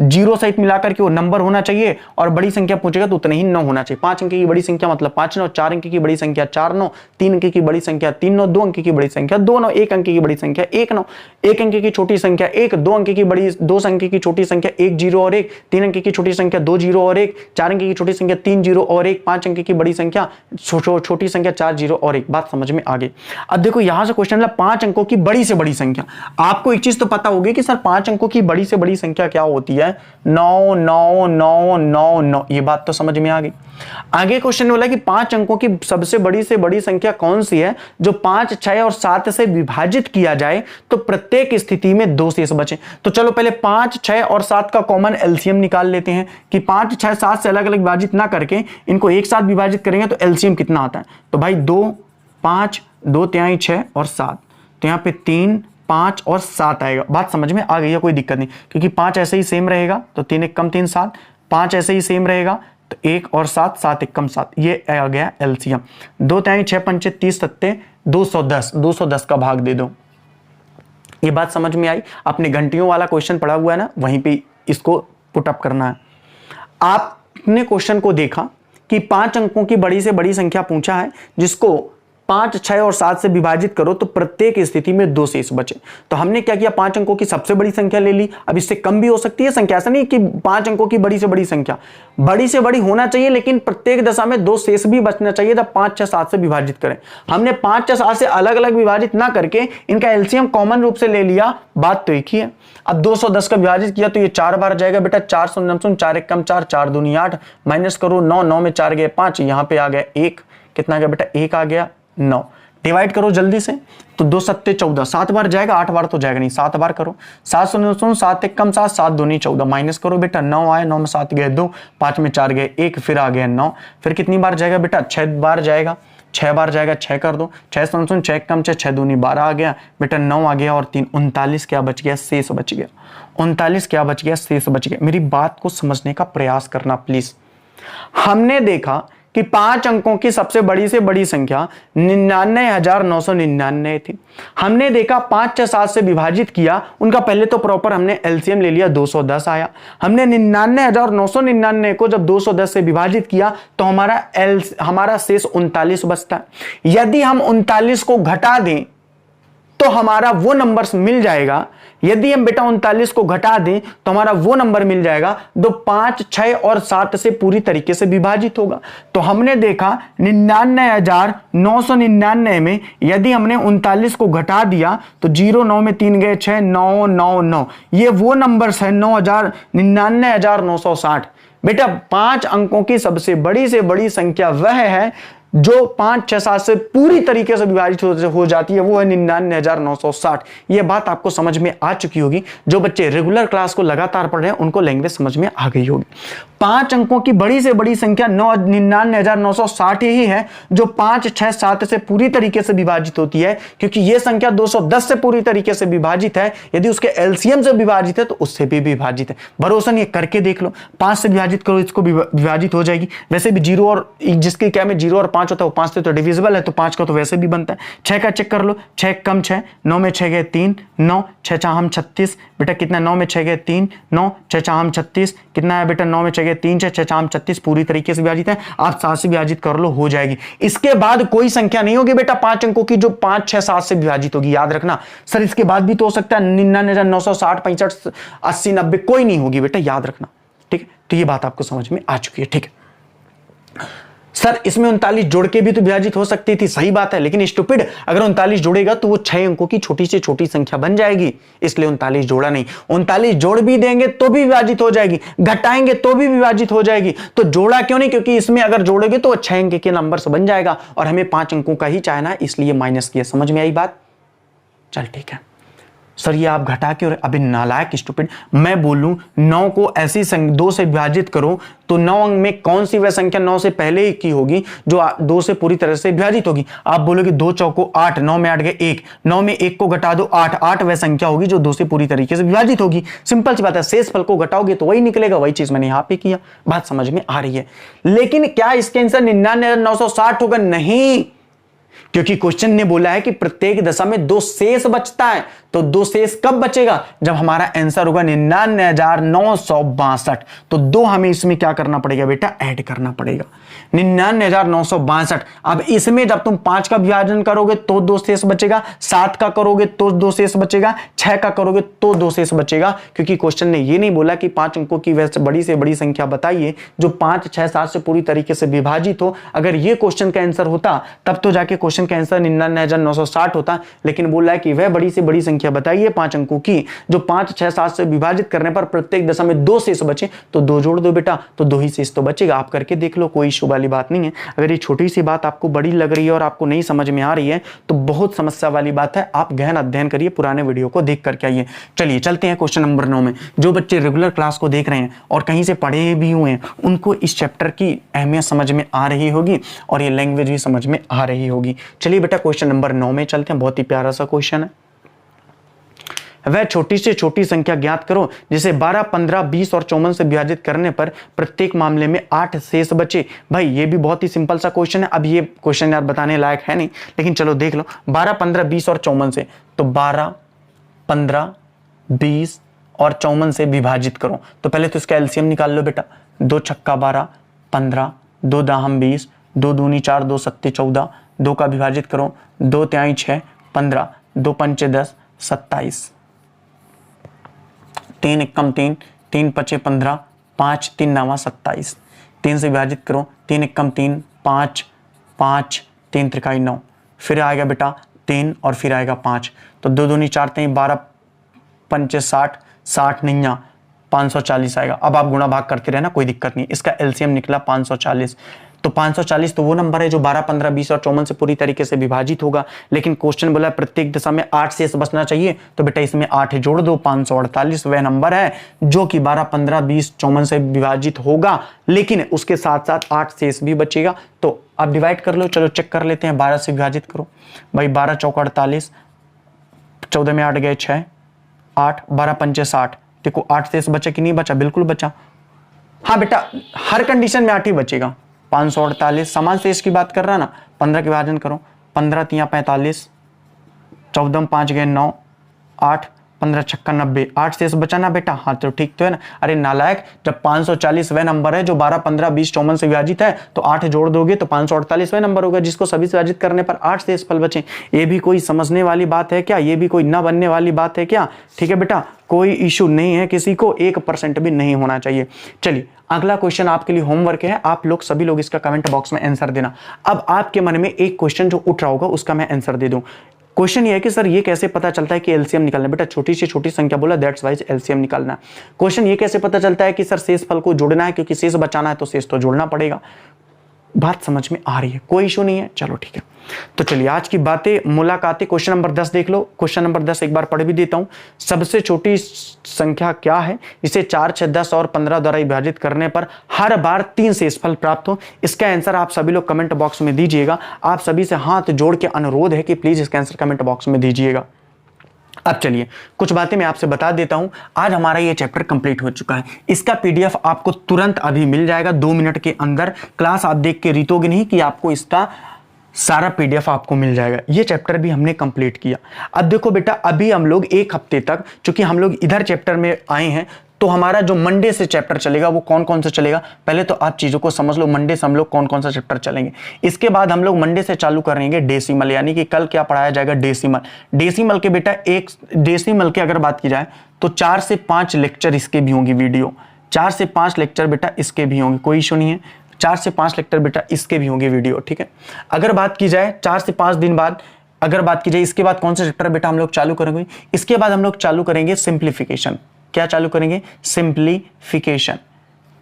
जीरो सहित मिलाकर के वो नंबर होना चाहिए और बड़ी संख्या पूछेगा तो उतने ही 9 होना चाहिए। 5 अंक की बड़ी संख्या मतलब 5 9, 4 अंक की बड़ी संख्या 4 9, 3 अंक की बड़ी संख्या 3 9, 2 अंक की बड़ी संख्या 2 9, 1 अंक की बड़ी संख्या 1 9, 1 अंक की छोटी संख्या 1, 2 अंक की बड़ी 2 अंक की छोटी संख्या 1 0 और 1, 3 अंक की छोटी संख्या 2 0 और 1, 4 अंक की छोटी संख्या 3 0 और 1, 5 अंक की बड़ी संख्या छोटी संख्या 4 0 और 1। बात समझ में आ गई। अब देखो यहां से क्वेश्चन 5 अंकों की बड़ी से बड़ी संख्या। आपको एक चीज तो पता होगी कि सर 5 अंकों की बड़ी से बड़ी संख्या क्या होती है? 9 9 9 9 9। ये बात तो समझ में आ गई। आगे क्वेश्चन बोला कि 5 अंकों की सबसे बड़ी से बड़ी संख्या कौन सी है जो 5, 6 और 7 से विभाजित किया जाए तो प्रत्येक स्थिति में 2 शेष बचे। तो चलो पहले 5, 6 और 7 का कॉमन एलसीएम निकाल लेते हैं कि 5, 6, 7 से अलग अलग विभाजित ना करके इनको एक साथ विभाजित करेंगे तो एलसीएम कितना आता है? तो भाई 2 5 2 तिहाई 6 और 7, तो यहां पे 3 5 और 7 आएगा। बात समझ में आ गई है? कोई दिक्कत नहीं, क्योंकि 5 ऐसे ही सेम रहेगा तो 3 1 कम 3 7, 5 ऐसे ही सेम रहेगा तो 1 और 7 7 1 कम 7, ये आ गया एलसीएम। 2 तिहाई 6 पंचे 30 सत्ते 210, 210 का भाग दे दो। ये बात समझ में आई? आपने घंटियों वाला क्वेश्चन पढ़ा हुआ है ना, वहीं पे इसको पुटअप करना है। आपने क्वेश्चन को देखा कि 5 अंकों की बड़ी से बड़ी संख्या पूछा है जिसको 5, 6 और 7 से विभाजित करो तो प्रत्येक स्थिति में 2 शेष बचे। तो हमने क्या किया, 5 अंकों की सबसे बड़ी संख्या ले ली। अब इससे कम भी हो सकती है संख्या, ऐसा नहीं कि 5 अंकों की बड़ी से बड़ी संख्या, बड़ी से बड़ी होना चाहिए लेकिन प्रत्येक दशा में 2 शेष भी बचना चाहिए जब 5, 6, 7 से विभाजित करें। हमने 5, 6, 7 से अलग अलग विभाजित ना करके इनका एलसीएम कॉमन रूप से ले लिया, बात तो एक ही है। अब 210 का विभाजित किया तो ये 4 बार जाएगा बेटा, 4 शून्य 4 1 कम 4, 4 दूनी 8, माइनस करो 9, 9 में 4 गए 5, यहां पे आ गया 1, कितना गया बेटा 1 आ गया 9। डिवाइड करो जल्दी से, तो 2 सत्ते 14, 7 बार जाएगा, 8 बार तो जाएगा नहीं, 7 बार करो। 7 शून्य 7 1 कम 7, 7 दूनी 14, माइनस करो बेटा 9 आए, 9 में 7 गए 2, 5 में 4 गए 1, फिर आ गया 9। फिर कितनी बार जाएगा बेटा, 6 बार जाएगा, 6 बार जाएगा, 6 कर दो, 6 शून्य 6 कम 6, 6 दूनी 12 आ गया बेटा, 9 आ गया और 3 39 क्या बच गया, शेष बच गया। 39 क्या बच गया, शेष बच गया। मेरी बात को समझने का प्रयास करना प्लीज। हमने देखा कि 5 अंकों की सबसे बड़ी से बड़ी संख्या 99,999 थी। हमने देखा 5, 6, 7 से विभाजित किया, उनका पहले तो प्रॉपर हमने एलसीएम ले लिया, 210 आया। हमने 99,999 को जब 210 से विभाजित किया तो हमारा शेष 39 बचता है। यदि हम 39 को घटा दें तो हमारा वो नंबर मिल जाएगा, यदि हम बेटा 39 को घटा दें तो हमारा वो नंबर मिल जाएगा जो 5, 6 और 7 से पूरी तरीके से विभाजित होगा। तो हमने देखा 99,999 में यदि हमने 39 को घटा दिया तो 0, 9 में 3 गए 6, 9, 9, 9, ये वो नंबर है 99,960। बेटा 5 अंकों की सबसे बड़ी से बड़ी संख्या वह है जो 5, 6, 7 से पूरी तरीके से विभाजित हो जाती है, वो है 99,960। यह बात आपको समझ में आ चुकी होगी। जो बच्चे रेगुलर क्लास को लगातार पढ़ रहे हैं उनको लैंग्वेज समझ में आ गई होगी। 5 अंकों की बड़ी से बड़ी संख्या 99,960 ही है जो 5, 6, 7 से पूरी तरीके से विभाजित होती है, क्योंकि यह संख्या 210 से पूरी तरीके से विभाजित है। यदि उसके एलसीएम से विभाजित है तो उससे भी विभाजित है। भरोसा नहीं करके देख लो, 5 से विभाजित करो, इसको विभाजित हो जाएगी। वैसे भी 0 और जिसके क्या में 0 और 5 होता है वो 5 से तो डिविजिबल है, तो 5 का तो वैसे भी बनता है। 6 का चेक कर लो, 6 कम 6, 9 में 6 गए 3, 9, 6 चाहम 36 बेटा, कितना 9 में 6 गए 3, 9, 6 चाहम 36 कितना है बेटा, 9 में 6 गए 3, 6 चाहम 36 पूरी तरीके से विभाजित है। आप 7 से विभाजित कर लो, हो जाएगी। इसके बाद कोई संख्या नहीं होगी बेटा 5 अंकों की जो 5, 6, 7 से विभाजित होगी। याद रखना सर, इसके बाद भी तो हो सकता है 99,960, 65, 80, 90, कोई नहीं होगी बेटा, याद रखना। ठीक है, तो ये बात आपको समझ में आ चुकी है। ठीक है सर, इसमें 39 जोड़ के भी तो विभाजित हो सकती थी, सही बात है, लेकिन स्टूपिड, अगर 39 जोड़ेगा तो वो 6 अंकों की छोटी से छोटी संख्या बन जाएगी, इसलिए 39 जोड़ा नहीं। 39 जोड़ भी देंगे तो भी विभाजित हो जाएगी, घटाएंगे तो भी विभाजित हो जाएगी। तो जोड़ा क्यों नहीं, क्योंकि इसमें अगर जोड़ोगे तो 6 अंक के नंबर से बन जाएगा और हमें 5 अंकों का ही चाहना है, इसलिए माइनस किया। समझ में आई बात? चल ठीक है सर, ये आप घटा के, और अभी नालायक स्टूपिड, मैं बोलूं 9 को ऐसी 2 से विभाजित करो तो 9 अंक में कौन सी वह संख्या 9 से पहले ही की होगी जो 2 से पूरी तरह से विभाजित होगी? आप बोलोगे 2 चौको 8, 9 में 8 गए 1, 9 में 1 को घटा दो 8, 8 वह संख्या होगी जो 2 से पूरी तरीके से विभाजित होगी। सिंपल सी बात है, शेष फल को घटाओगे तो वही निकलेगा। वही चीज मैंने यहां पे किया, बात समझ में आ रही है। लेकिन क्या इसके आंसर 99,960 होगा? नहीं, क्योंकि क्वेश्चन ने बोला है कि प्रत्येक दशा में 2 शेष बचता है। तो 2 शेष कब बचेगा? जब हमारा आंसर होगा 99,962। तो 2 हमें इसमें क्या करना पड़ेगा बेटा? ऐड करना पड़ेगा, 99,962। अब इसमें जब तुम 5 का विभाजन करोगे तो 2 शेष बचेगा, 7 का करोगे तो 2 शेष बचेगा, 6 का करोगे तो 2 शेष बचेगा। क्योंकि क्वेश्चन ने यह नहीं बोला कि 5 अंकों की वैसे बड़ी से बड़ी संख्या बताइए जो 5, 6, 7 से पूरी तरीके से विभाजित हो। अगर यह क्वेश्चन का आंसर होता तब तो जाके क्वेश्चन का आंसर 99,960 होता, लेकिन बोला है कि वह बड़ी से बड़ी संख्या बताइए 5 अंकों की जो 5, 6, 7 से विभाजित करने पर प्रत्येक दशा में 2 शेष बचे। तो 2 जोड़ दो बेटा, तो 2 ही शेष तो बचेगा। आप करके देख लो, कोई इशू वाली बात नहीं है। अगर ये छोटी सी बात आपको बड़ी लग रही है और आपको नहीं समझ में आ रही है तो बहुत समस्या वाली बात है। आप गहन अध्ययन करिए, पुराने वीडियो को देख करके आइए। चलिए चलते हैं क्वेश्चन नंबर 9 में। जो बच्चे रेगुलर क्लास को देख रहे हैं और कहीं से पढ़े भी हुए हैं उनको इस चैप्टर की अहमियत समझ में आ रही होगी और ये लैंग्वेज भी समझ में आ रही होगी। चलिए बेटा क्वेश्चन नंबर 9 में चलते हैं। बहुत ही प्यारा सा क्वेश्चन है। वह छोटी से छोटी संख्या ज्ञात करो जिसे 12, 15, 20 और 54 से विभाजित करने पर प्रत्येक मामले में 8 शेष बचे। भाई ये भी बहुत ही सिंपल सा क्वेश्चन है। अब ये क्वेश्चन यार बताने लायक है नहीं, लेकिन चलो देख लो। 12, 15, 20 और 54 से, तो 12, 15, 20 और 54 से विभाजित करो। तो पहले तो इसका एलसीएम निकाल लो बेटा। 2 छक्का 12, 15, 2 दाहम 20, 2 दूनी 4, 2 सत्ते 14, 2 का विभाजित करो, 2 तिहाई 6, 15, 2 पंचे 10, 27, 3 एकम 3, 3 पचे 15, 5 3 नवा 27, 3 से विभाजित करो, 3 एकम 3, 5 5, 3 त्रिकाई 9, फिर आएगा बेटा 3 और फिर आएगा 5, तो 2 दूनी 4 3 12 पंचे 60, 60 नहीं 540 आएगा। अब आप गुणा भाग करते रहना, कोई दिक्कत नहीं। इसका एलसीएम निकला 540, तो 540 तो वो नंबर है जो 12 15 20 और 54 से पूरी तरीके से विभाजित होगा। लेकिन क्वेश्चन बोला प्रत्येक दशा में 8 शेष बचना चाहिए, तो बेटा इसमें 8 जोड़ दो, 548 वह नंबर है जो कि 12 15 20 54 से विभाजित होगा, लेकिन उसके साथ साथ 8 शेष भी बचेगा। तो आप डिवाइड कर लो, चलो चेक कर लेते हैं। 12 से विभाजित करो भाई, 12 चौका 48, 14 में 8 गए 6, 8 12 पंचे 60, देखो 8 शेष बचा कि नहीं बचा? बिल्कुल बचा। हाँ बेटा, हर कंडीशन में 8 ही बचेगा। 548 समान शेष की बात कर रहा ना, 15 के विभाजन करो, 15 तिया 45, 14 5 गए 9, 8 15 छक्का 90, 8 शेष बचा ना बेटा? हाँ तो ठीक तो है ना। अरे नालायक, जब 540 वह नंबर है जो 12 15 20 54 से विभाजित है, तो 8 जोड़ दोगे तो 548 वह नंबर होगा जिसको सभी से विभाजित करने पर 8 शेष फल बचे। ये भी कोई समझने वाली बात है क्या? ये भी कोई ना बनने वाली बात है क्या? ठीक है बेटा, कोई इशू नहीं है, किसी को 1% भी नहीं होना चाहिए। चलिए अगला क्वेश्चन आपके लिए होमवर्क है, आप लोग सभी लोग इसका कमेंट बॉक्स में आंसर देना। अब आपके मन में एक क्वेश्चन जो उठ रहा होगा उसका मैं आंसर दे दूं। क्वेश्चन ये है कि सर ये कैसे पता चलता है कि एलसीएम निकालना? बेटा छोटी से छोटी संख्या बोला, दैट्स वाइज एलसीएम निकालना। क्वेश्चन ये कैसे पता चलता है कि सर शेष फल को जोड़ना है? क्योंकि शेष बचाना है तो शेष तो जोड़ना पड़ेगा। बात समझ में आ रही है? कोई इशू नहीं है, चलो ठीक है। तो चलिए आज की बातें मुलाकातें, क्वेश्चन नंबर 10 देख लो। क्वेश्चन नंबर 10 एक बार पढ़ भी देता हूं। सबसे छोटी संख्या क्या है जिसे 4 6 10 और 15 द्वारा विभाजित करने पर हर बार 3 शेषफल प्राप्त हो? इसका आंसर आप सभी लोग कमेंट बॉक्स में दीजिएगा। आप सभी से हाथ जोड़ के अनुरोध है कि प्लीज इसका आंसर कमेंट बॉक्स में दीजिएगा। अब चलिए कुछ बातें मैं आपसे बता देता हूं। आज हमारा ये चैप्टर कंप्लीट हो चुका है। इसका पीडीएफ आपको तुरंत अभी मिल जाएगा 2 मिनट के अंदर। क्लास आप देख के रीतोगे नहीं कि आपको इसका सारा पीडीएफ आपको मिल जाएगा। ये चैप्टर भी हमने कंप्लीट किया। अब देखो बेटा, अभी हम लोग 1 हफ्ते तक, चूंकि हम लोग इधर चैप्टर में आए हैं, तो हमारा जो मंडे से चैप्टर चलेगा वो कौन कौन सा चलेगा, पहले तो आप चीजों को समझ लो। मंडे से हम लोग कौन कौन सा चैप्टर चलेंगे। इसके बाद हम लोग मंडे से चालू करेंगे डेसिमल, यानी कि कल क्या पढ़ाया जाएगा? डेसिमल। डेसिमल के बेटा एक डेसिमल की अगर बात की जाए तो 4 से 5 लेक्चर इसके भी होंगी वीडियो। 4 से 5 लेक्चर बेटा इसके भी होंगे, कोई इशू नहीं है। 4 से 5 लेक्चर बेटा इसके भी होंगे वीडियो, ठीक है। अगर बात की जाए 4 से 5 दिन बाद, अगर बात की जाए इसके बाद कौन सा चैप्टर बेटा हम लोग चालू करेंगे? इसके बाद हम लोग चालू करेंगे सिंप्लीफिकेशन। क्या चालू करेंगे? सिंप्लीफिकेशन।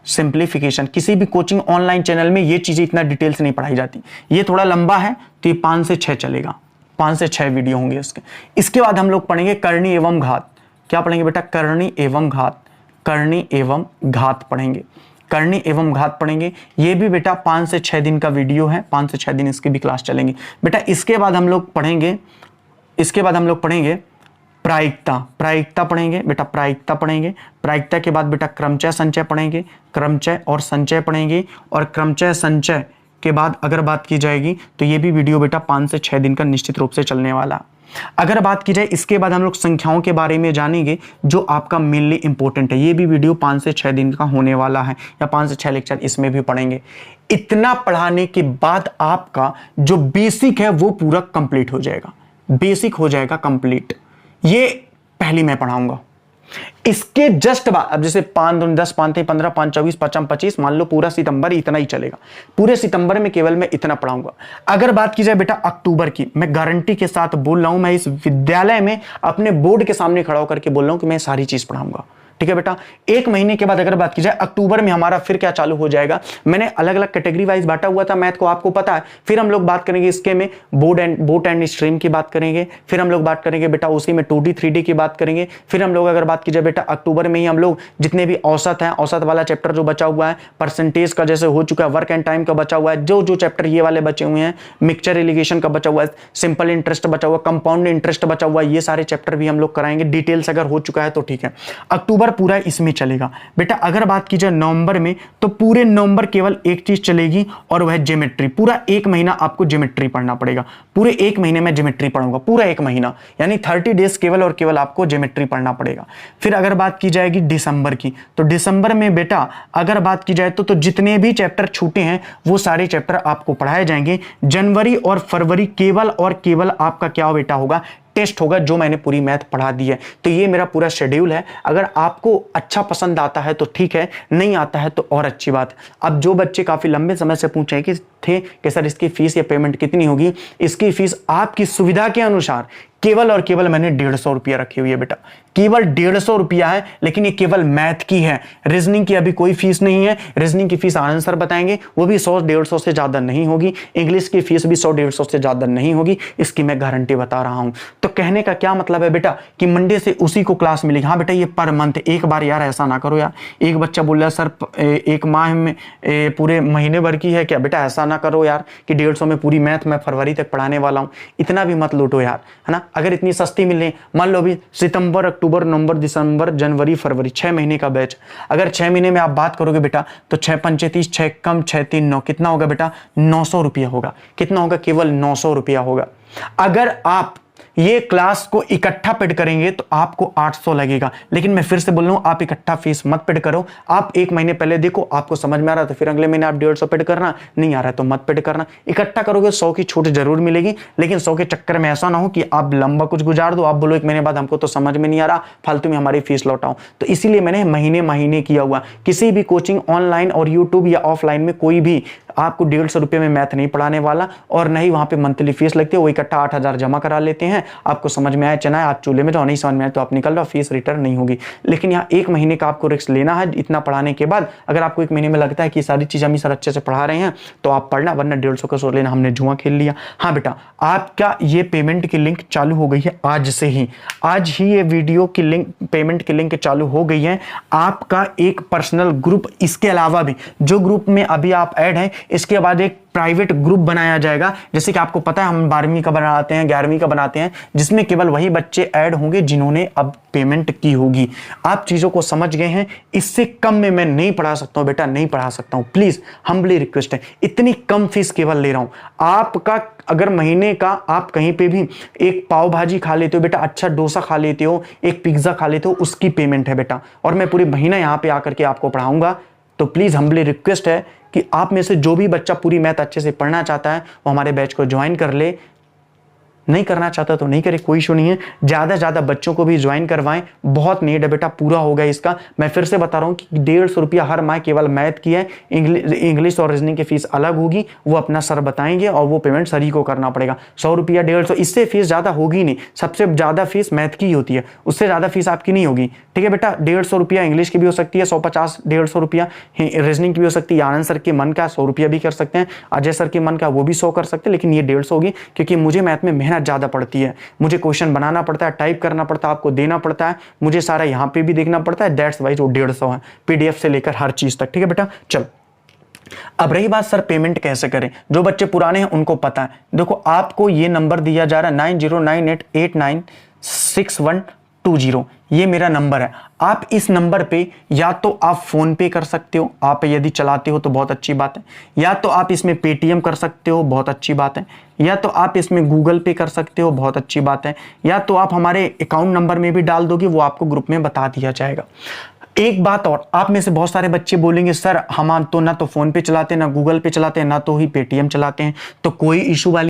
सिंप्लीफिकेशन किसी भी कोचिंग ऑनलाइन चैनल में ये चीजें इतना डिटेल से नहीं पढ़ाई जाती। ये थोड़ा लंबा है तो ये 5 से 6 चलेगा, 5 से 6 वीडियो होंगे इसके। इसके बाद हम लोग पढ़ेंगे करणी एवं घात। क्या पढ़ेंगे बेटा? करणी एवं घात। करणी एवं घात पढ़ेंगे, करणी एवं घात पढ़ेंगे। ये भी बेटा 5 से 6 दिन का वीडियो है, 5 से 6 दिन इसकी भी क्लास चलेंगी बेटा। इसके बाद हम लोग पढ़ेंगे, इसके बाद हम लोग पढ़ेंगे प्रायिकता। प्रायिकता पढ़ेंगे बेटा, प्रायिकता पढ़ेंगे। प्रायिकता के बाद बेटा क्रमचय संचय पढ़ेंगे, क्रमचय और संचय पढ़ेंगे। और क्रमचय संचय के बाद अगर बात की जाएगी तो ये भी वीडियो बेटा 5 से 6 दिन का निश्चित रूप से चलने वाला। अगर बात की जाए इसके बाद हम लोग संख्याओं के बारे में जानेंगे जो आपका मेनली इंपॉर्टेंट है। ये भी वीडियो 5 से 6 दिन का होने वाला है, या 5 से 6 लेक्चर इसमें भी पढ़ेंगे। इतना पढ़ाने के बाद आपका जो बेसिक है वो पूरा कंप्लीट हो जाएगा, बेसिक हो जाएगा कंप्लीट। ये पहली मैं पढ़ाऊंगा। इसके जस्ट बाद, अब जैसे 5 दूनी 10, 5 15, 5 24, 5 25, मान लो पूरा सितंबर इतना ही चलेगा। पूरे सितंबर में केवल मैं इतना पढ़ाऊंगा। अगर बात की जाए बेटा अक्टूबर की, मैं गारंटी के साथ बोल रहा हूं, मैं इस विद्यालय में अपने बोर्ड के सामने खड़ा होकर के बोल रहा हूं कि मैं सारी चीज पढ़ाऊंगा, ठीक है बेटा। 1 महीने के बाद अगर बात की जाए अक्टूबर में हमारा फिर क्या चालू हो जाएगा। मैंने अलग अलग कैटेगरी वाइज बांटा हुआ था मैथ को, आपको पता है। फिर हम लोग बात करेंगे इसके में बोट एंड स्ट्रीम की बात करेंगे। फिर हम लोग बात करेंगे बेटा उसी में 2D 3D की बात करेंगे। फिर हम लोग अगर बात की जाए बेटा अक्टूबर में ही हम लोग जितने भी औसत है, औसत वाला चैप्टर जो बचा हुआ है, परसेंटेज का जैसे हो चुका है, वर्क एंड टाइम का बचा हुआ है, जो जो चैप्टर ये वाले बचे हुए हैं, मिक्सचर एलिगेशन का बचा हुआ है, सिंपल इंटरेस्ट बचा हुआ है, कंपाउंड इंटरेस्ट बचा हुआ है, ये सारे चैप्टर भी हम लोग कराएंगे। डिटेल्स अगर हो चुका है तो ठीक है। अक्टूबर नवंबर पूरा इसमें चलेगा। बेटा अगर बात की जाए नवंबर में, तो पूरे नवंबर केवल एक चीज चलेगी और वह ज्योमेट्री। पूरा एक महीना आपको ज्योमेट्री पढ़ना पड़ेगा। पूरे एक महीने में ज्योमेट्री पढ़ूंगा, पूरा एक महीना, यानी 30 डेज केवल और केवल आपको ज्योमेट्री पढ़ना पड़ेगा। फिर अगर बात की जाएगी दिसंबर की, तो दिसंबर में बेटा अगर बात की जाए तो जितने भी चैप्टर छूटे हैं वो सारे चैप्टर आपको पढ़ाए जाएंगे। जनवरी और फरवरी केवल और केवल आपका क्या बेटा होगा, टेस्ट होगा, जो मैंने पूरी मैथ पढ़ा दी है। तो ये मेरा पूरा शेड्यूल है। अगर आपको अच्छा पसंद आता है तो ठीक है, नहीं आता है तो और अच्छी बात। अब जो बच्चे काफी लंबे समय से पूछे कि सर इसकी फीस या पेमेंट कितनी होगी, इसकी फीस आपकी सुविधा के अनुसार केवल और केवल मैंने 150 रुपया रखी हुई है बेटा, केवल 150 रुपया है। लेकिन ये केवल मैथ की है, रीजनिंग की अभी कोई फीस नहीं है। रीजनिंग की फीस आनंद सर बताएंगे, वो भी 100-150 से ज्यादा नहीं होगी। इंग्लिश की फीस भी 100-150 से ज्यादा नहीं होगी, इसकी मैं गारंटी बता रहा हूं। तो कहने का क्या मतलब है बेटा कि मंडे से उसी को क्लास मिलेगी। हाँ बेटा ये पर मंथ, एक बार यार ऐसा ना करो यार। एक बच्चा बोल रहा है सर एक माह में पूरे महीने भर की है क्या, बेटा ऐसा ना करो यार कि 150 में पूरी मैथ मैं फरवरी तक पढ़ाने वाला हूं। इतना भी मत लूटो यार, है ना। अगर इतनी सस्ती मिले, मान लो भी सितंबर, अक्टूबर, नवंबर, दिसंबर, जनवरी, फरवरी, 6 महीने का बैच। अगर 6 महीने में आप बात करोगे बेटा तो 6 पंचे 30, 6 कम 6 3 9, कितना होगा बेटा, 900 रुपया होगा। कितना होगा, केवल 900 रुपया होगा। अगर आप ये क्लास को इकट्ठा पेड करेंगे तो आपको 800 लगेगा। लेकिन मैं फिर से बोल रहा हूं, आप इकट्ठा फीस मत पेड करो। आप एक महीने पहले देखो, आपको समझ में आ रहा तो फिर अगले महीने आप 150 पेड करना, नहीं आ रहा है तो मत पेड करना। इकट्ठा करोगे 100 की छूट जरूर मिलेगी, लेकिन 100 के चक्कर में ऐसा ना हो कि आप लंबा कुछ गुजार दो, आप बोलो एक महीने बाद हमको तो समझ में नहीं आ रहा, फालतू में हमारी फीस लौटाओ। तो इसीलिए मैंने महीने महीने किया हुआ। किसी भी कोचिंग ऑनलाइन और यूट्यूब या ऑफलाइन में कोई भी आपको 150 रुपये में मैथ नहीं पढ़ाने वाला, और नहीं वहां पे मंथली फीस लगती है। वो इकट्ठा 8000 जमा करा लेते हैं। आपको समझ में आया चना है, आप चूल्हे में जाओ, नहीं समझ में आए तो आप निकल जाओ, फीस रिटर्न नहीं होगी। लेकिन यहाँ एक महीने का आपको रिस्क लेना है। इतना पढ़ाने के बाद अगर आपको एक महीने में लगता है कि सारी चीज हम सर अच्छे से पढ़ा रहे हैं तो आप पढ़ना, वरना 150 का सोच लेना हमने जुआ खेल लिया। हाँ बेटा आपका ये पेमेंट की लिंक चालू हो गई है आज से ही। आज ही ये वीडियो की लिंक, पेमेंट की लिंक चालू हो गई है। आपका एक पर्सनल ग्रुप, इसके अलावा भी जो ग्रुप में अभी आप ऐड हैं, इसके बाद एक प्राइवेट ग्रुप बनाया जाएगा। जैसे कि आपको पता है हम 12वीं का बनाते हैं, 11वीं का बनाते हैं, जिसमें केवल वही बच्चे ऐड होंगे जिन्होंने अब पेमेंट की होगी। आप चीजों को समझ गए हैं। इससे कम में मैं नहीं पढ़ा सकता हूं बेटा, नहीं पढ़ा सकता हूं। प्लीज हम्बली रिक्वेस्ट है, इतनी कम फीस केवल ले रहा हूं। आपका अगर महीने का आप कहीं पे भी एक पाव भाजी खा लेते हो बेटा, अच्छा डोसा खा लेते हो, एक पिज्जा खा लेते हो, उसकी पेमेंट है बेटा। और मैं पूरे महीना यहां पे आकर के आपको पढ़ाऊंगा। तो प्लीज हम्बली रिक्वेस्ट है कि आप में से जो भी बच्चा पूरी मैथ अच्छे से पढ़ना चाहता है वो हमारे बैच को ज्वाइन कर ले। नहीं करना चाहता तो नहीं करे, कोई इशू नहीं है। ज्यादा से ज्यादा बच्चों को भी ज्वाइन करवाएं, बहुत नीड है बेटा, पूरा होगा इसका। मैं फिर से बता रहा हूं कि 150 रुपया हर माह केवल मैथ की है। इंग्लिश और रीजनिंग की फीस अलग होगी, वो अपना सर बताएंगे और वो पेमेंट सर ही को करना पड़ेगा। 100 रुपया 150, इससे फीस ज्यादा होगी नहीं। सबसे ज्यादा फीस मैथ की होती है, उससे ज्यादा फीस आपकी नहीं होगी। ठीक है बेटा, 150 रुपया इंग्लिश की भी हो सकती है, 150-150 रुपया रीजनिंग की भी हो सकती है। आनंद सर के मन का 100 रुपया भी कर सकते हैं, अजय सर के मन का वो भी 100 कर सकते हैं, लेकिन ये 150 होगी क्योंकि मुझे मैथ में मेहनत ज्यादा पड़ती है। मुझे क्वेश्चन बनाना पड़ता है, टाइप करना पड़ता है, आपको देना पड़ता है, मुझे सारा यहां पे भी देखना पड़ता है। दैट्स वाइज वो 150 है, पीडीएफ से लेकर हर चीज तक। ठीक है बेटा, चल अब रही बात सर पेमेंट कैसे करें। जो बच्चे पुराने हैं उनको पता है। देखो आपको ये नंबर दिया जा रहा है 9098896120, ये मेरा नंबर है। आप इस नंबर पे या तो आप फोन पे कर सकते हो, आप यदि चलाते हो तो बहुत अच्छी बात है, या तो आप इसमें पेटीएम कर सकते हो, बहुत अच्छी बात है, या तो आप इसमें गूगल पे कर सकते हो, बहुत अच्छी बात है, या तो आप हमारे अकाउंट नंबर में भी डाल दोगे, वो आपको ग्रुप में बता दिया जाएगा। एक बात और, आप में से बहुत सारे बच्चे बोलेंगे सर हम तो ना तो फोन पे चलाते हैं, ना गूगल पे चलाते हैं, ना तो ही पेटीएम चलाते हैं, तो कोई इशू वाली